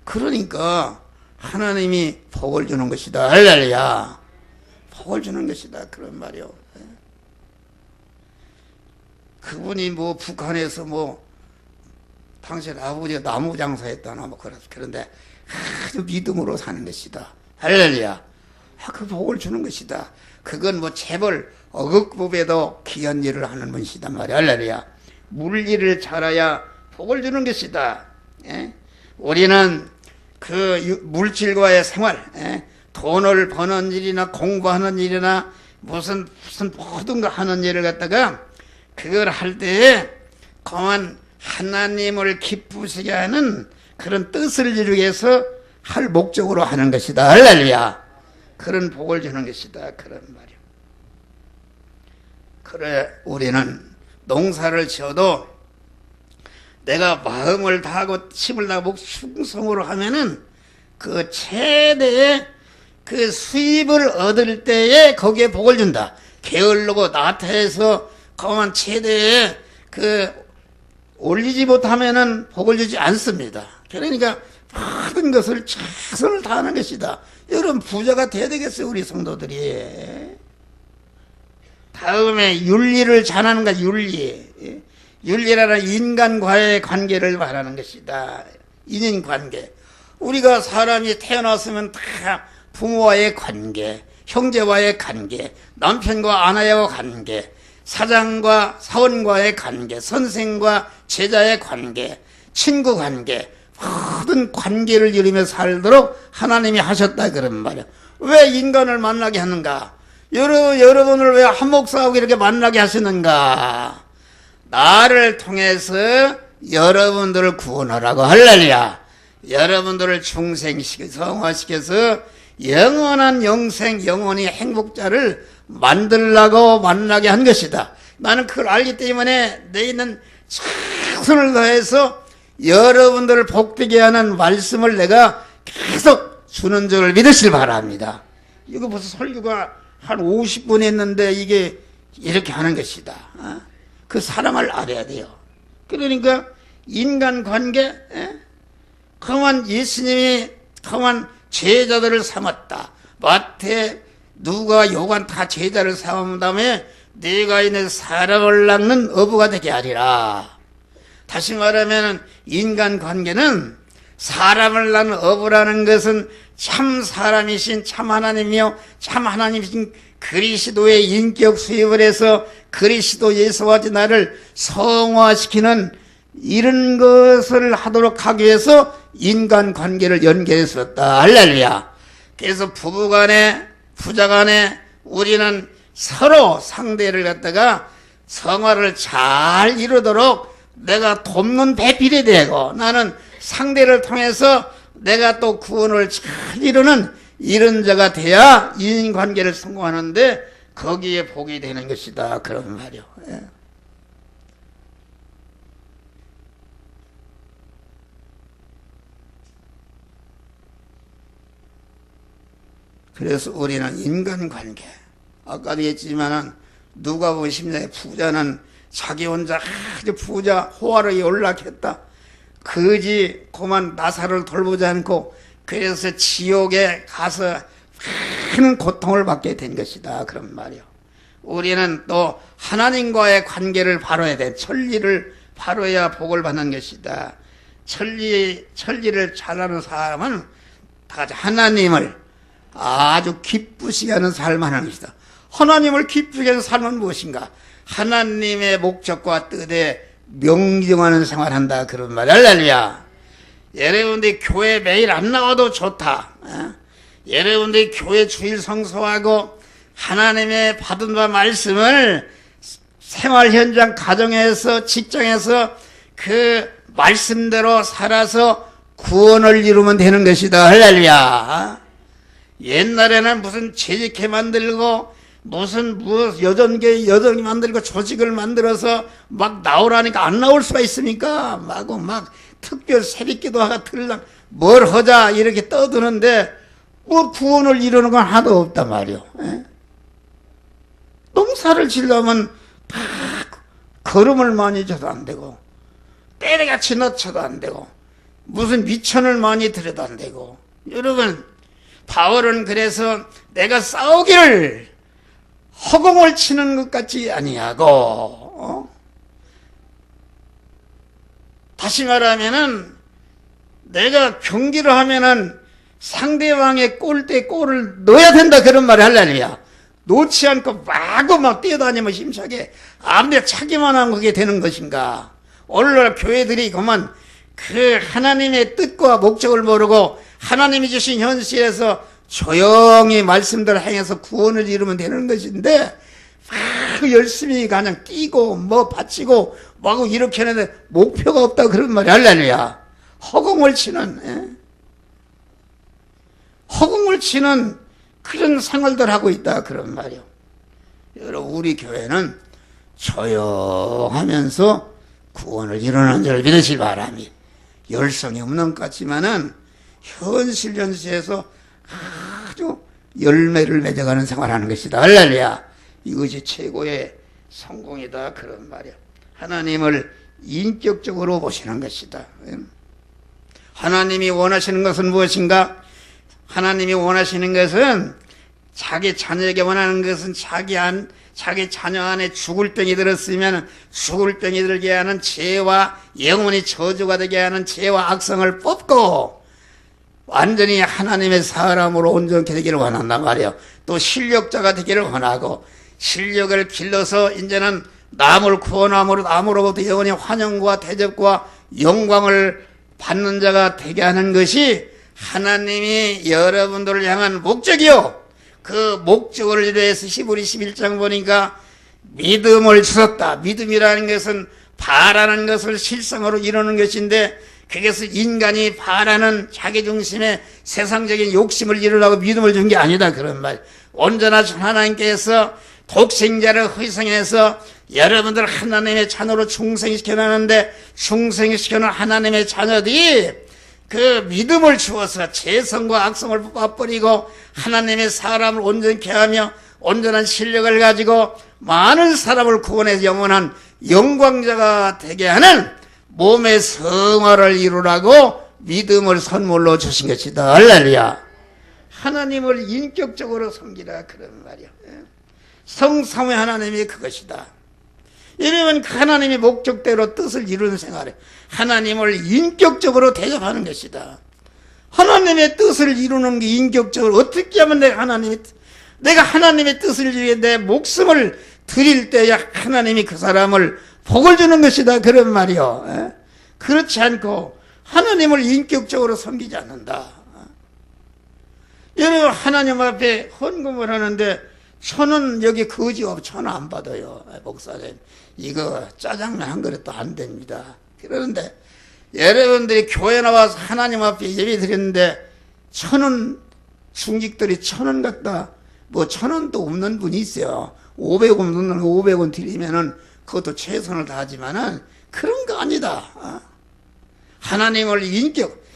그러니까 하나님이 복을 주는 것이다. 할렐루야. 복을 주는 것이다. 그런 말이요. 그분이 뭐 북한에서 뭐 당신 아버지가 나무 장사했다나 뭐 그런데 아주 믿음으로 사는 것이다. 할렐루야. 그 복을 주는 것이다. 그건 뭐 재벌 어극법에도 귀한 일을 하는 분이시단 말이야. 할렐루야. 물일을 잘해야 복을 주는 것이다. 우리는 그 물질과의 생활, 돈을 버는 일이나 공부하는 일이나 무슨 모든 거 하는 일을 갖다가 그걸 할 때에 그만 하나님을 기쁘시게 하는 그런 뜻을 이루기 위해서 할 목적으로 하는 것이다. 할렐루야. 그런 복을 주는 것이다. 그런 말이요. 그래 우리는 농사를 지어도 내가 마음을 다하고 힘을 다하고 충성으로 하면은 그 최대의 그 수입을 얻을 때에 거기에 복을 준다. 게을르고 나태해서 그만 최대의 그 올리지 못하면은 복을 주지 않습니다. 그러니까 모든 것을 최선을 다하는 것이다. 여러분 부자가 돼야 되겠어요, 우리 성도들이. 다음에 윤리를 잘하는 것, 윤리라는 인간과의 관계를 말하는 것이다. 인인관계. 우리가 사람이 태어났으면 다 부모와의 관계, 형제와의 관계, 남편과 아내와의 관계, 사장과 사원과의 관계, 선생과 제자의 관계, 친구 관계, 모든 관계를 이루며 살도록 하나님이 하셨다 그런 말이야. 왜 인간을 만나게 하는가? 여러분을 왜 한 목사하고 이렇게 만나게 하시는가? 나를 통해서 여러분들을 구원하라고. 할렐루야. 여러분들을 중생시켜서 성화시켜서 영원한 영생, 영원히 행복자를 만들라고 만나게 한 것이다. 나는 그걸 알기 때문에 내 있는 최선을 다해서 여러분들을 복되게 하는 말씀을 내가 계속 주는 줄 믿으시길 바랍니다. 이거 벌써 설교가 한 50분 했는데 이게 이렇게 하는 것이다. 그 사랑을 알아야 돼요. 그러니까 인간관계, 그만 예수님이 그만 제자들을 삼았다. 마태, 누가, 요한 다 제자를 삼은 다음에 네가 있는 사람을 낳는 어부가 되게 하리라. 다시 말하면 인간관계는 사람을 낳는 어부라는 것은 참 사람이신 참 하나님이요 참 하나님이신 그리스도의 인격 수입을 해서 그리스도 예수와 나를 성화시키는 이런 것을 하도록 하기 위해서 인간관계를 연결했었다. 할렐루야. 그래서 부부간에 부자간에 우리는 서로 상대를 갖다가 성화를 잘 이루도록 내가 돕는 배필이 되고 나는 상대를 통해서 내가 또 구원을 잘 이루는 이런 자가 돼야 인간관계를 성공하는데 거기에 복이 되는 것이다. 그런 말이요. 그래서 우리는 인간관계, 아까도 했지만은 누가복음 10장에 부자는 자기 혼자 아주 부자 호화로에 올라갔다. 거지 그만 나사를 돌보지 않고 그래서 지옥에 가서 많은 고통을 받게 된 것이다. 그런 말이요. 우리는 또 하나님과의 관계를 바로야 돼. 천리를 바로야 복을 받는 것이다. 천리를 잘하는 사람은 다 같이 하나님을 아주 기쁘시게 하는 삶을 하는 것이다. 하나님을 기쁘게 하는 삶은 무엇인가? 하나님의 목적과 뜻에 명령하는 생활한다. 그런 말. 할렐루야. 여러분들이 교회 매일 안 나와도 좋다. 여러분들이 교회 주일 성수하고 하나님의 받은 바 말씀을 생활 현장, 가정에서, 직장에서 그 말씀대로 살아서 구원을 이루면 되는 것이다. 할렐루야. 옛날에는 무슨 재직회 만들고 무슨 여전계 만들고 조직을 만들어서 막 나오라니까 안 나올 수가 있습니까? 막 특별 새벽기도하가 들랑 뭘 하자 이렇게 떠드는데 뭐 구원을 이루는 건 하나도 없단 말이요. 농사를 지려면 다 거름을 많이 줘도 안 되고 때려같이 넣쳐도 안 되고 무슨 미천을 많이 들여도 안 되고. 여러분, 바울은 그래서 내가 싸우기를 허공을 치는 것 같지 아니하고 다시 말하면은 내가 경기를 하면은 상대방의 골대에 골을 넣어야 된다 그런 말을 하려니야. 놓지 않고 마구 막 뛰어다니면 힘차게 아무데 차기만 하면 그게 되는 것인가? 오늘날 교회들이 그만 그 하나님의 뜻과 목적을 모르고 하나님이 주신 현실에서 조용히 말씀대로 행해서 구원을 이루면 되는 것인데 막 열심히 그냥 뛰고 뭐 바치고 뭐하고 이렇게 하는데 목표가 없다 그런 말이 할렐루야. 허공을 치는 그런 생활들 하고 있다 그런 말이요. 여러분, 우리 교회는 조용하면서 구원을 이루는 줄 믿으시기 바랍니다. 열성이 없는 것 같지만은 현실에서 아주 열매를 맺어가는 생활하는 것이다. 할렐루야. 이것이 최고의 성공이다 그런 말이야. 하나님을 인격적으로 보시는 것이다. 하나님이 원하시는 것은 무엇인가? 하나님이 원하시는 것은 자기 자녀에게 원하는 것은 자기 자녀 안에 죽을 병이 들었으면 죽을 병이 들게 하는 죄와 영원히 저주가 되게 하는 죄와 악성을 뽑고 완전히 하나님의 사람으로 온전케 되기를 원한단 말이에요. 또 실력자가 되기를 원하고 실력을 길러서 이제는 남을 구원함으로 남으로부터 영원히 환영과 대접과 영광을 받는 자가 되게 하는 것이 하나님이 여러분들을 향한 목적이요. 그 목적을 위해서 히브리 11장 보니까 믿음을 주셨다. 믿음이라는 것은 바라는 것을 실상으로 이루는 것인데 그것은 인간이 바라는 자기중심의 세상적인 욕심을 이루려고 믿음을 준 게 아니다 그런 말. 온전하신 하나님께서 독생자를 희생해서 여러분들 하나님의 자녀로 충성시켜놨는데 충성시켜놓은 하나님의 자녀들이 그 믿음을 주어서 죄성과 악성을 뽑아버리고 하나님의 사람을 온전케 하며 온전한 실력을 가지고 많은 사람을 구원해서 영원한 영광자가 되게 하는 몸의 성화를 이루라고 믿음을 선물로 주신 것이다. 할렐루야. 하나님을 인격적으로 섬기라 그런 말이야. 성삼위 하나님이 그것이다. 이러면 그 하나님의 목적대로 뜻을 이루는 생활에 하나님을 인격적으로 대접하는 것이다. 하나님의 뜻을 이루는 게 인격적으로 어떻게 하면 내가 하나님의 뜻을 위해 내 목숨을 드릴 때야 하나님이 그 사람을 복을 주는 것이다 그런 말이요. 그렇지 않고 하나님을 인격적으로 섬기지 않는다. 여러분, 하나님 앞에 헌금을 하는데 천은 여기 거지 없, 천은 안 받아요. 목사님, 이거 짜장면 한 그릇도 안 됩니다. 그러는데 여러분들이 교회 나와서 하나님 앞에 예배 드렸는데 천은 중직들이 천원 갖다 뭐 천원도 없는 분이 있어요. 500원 500원 드리면은 그것도 최선을 다하지만은 그런 거 아니다. 하나님을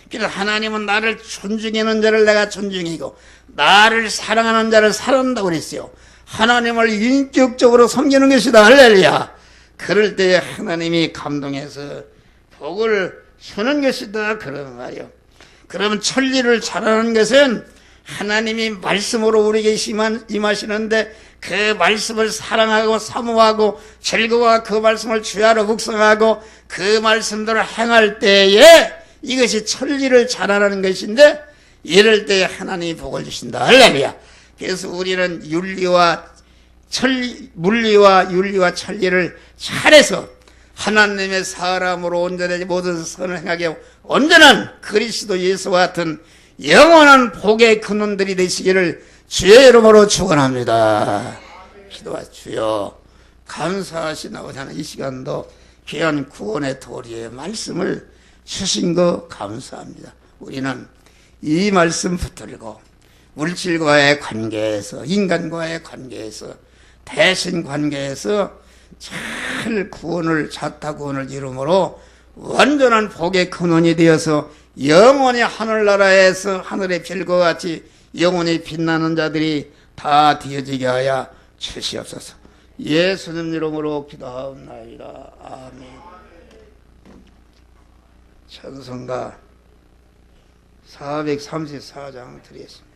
그래서 하나님은 나를 존중하는 자를 내가 존중이고 나를 사랑하는 자를 사랑한다고 그랬어요. 하나님을 인격적으로 섬기는 것이다. 할렐루야. 그럴 때 하나님이 감동해서 복을 주는 것이다 그런 말이요. 그러면 천리를 잘하는 것은 하나님이 말씀으로 우리에게 임하시는데 그 말씀을 사랑하고 사모하고 즐거워 그 말씀을 주야로 묵상하고 그 말씀대로 행할 때에 이것이 천리를 잘하는 것인데 이럴 때에 하나님이 복을 주신다. 할렐루야. 그래서 우리는 물리와 윤리와 천리를 잘해서 하나님의 사람으로 온전히 모든 선을 행하게 온전한 그리스도 예수와 같은 영원한 복의 근원들이 되시기를 주의 이름으로 축원합니다. 기도하 주여. 감사하시나고 하는 이 시간도 귀한 구원의 도리의 말씀을 주신 거 감사합니다. 우리는 이 말씀 붙들고 물질과의 관계에서 인간과의 관계에서 대신 관계에서 잘 자타구원을 이루므로 완전한 복의 근원이 되어서 영원히 하늘나라에서 하늘의 별과 같이 영원히 빛나는 자들이 다 되어지게 하여 주시옵소서. 예수님 이름으로 기도하옵나이다. 아멘. 찬송가 434장 드리겠습니다.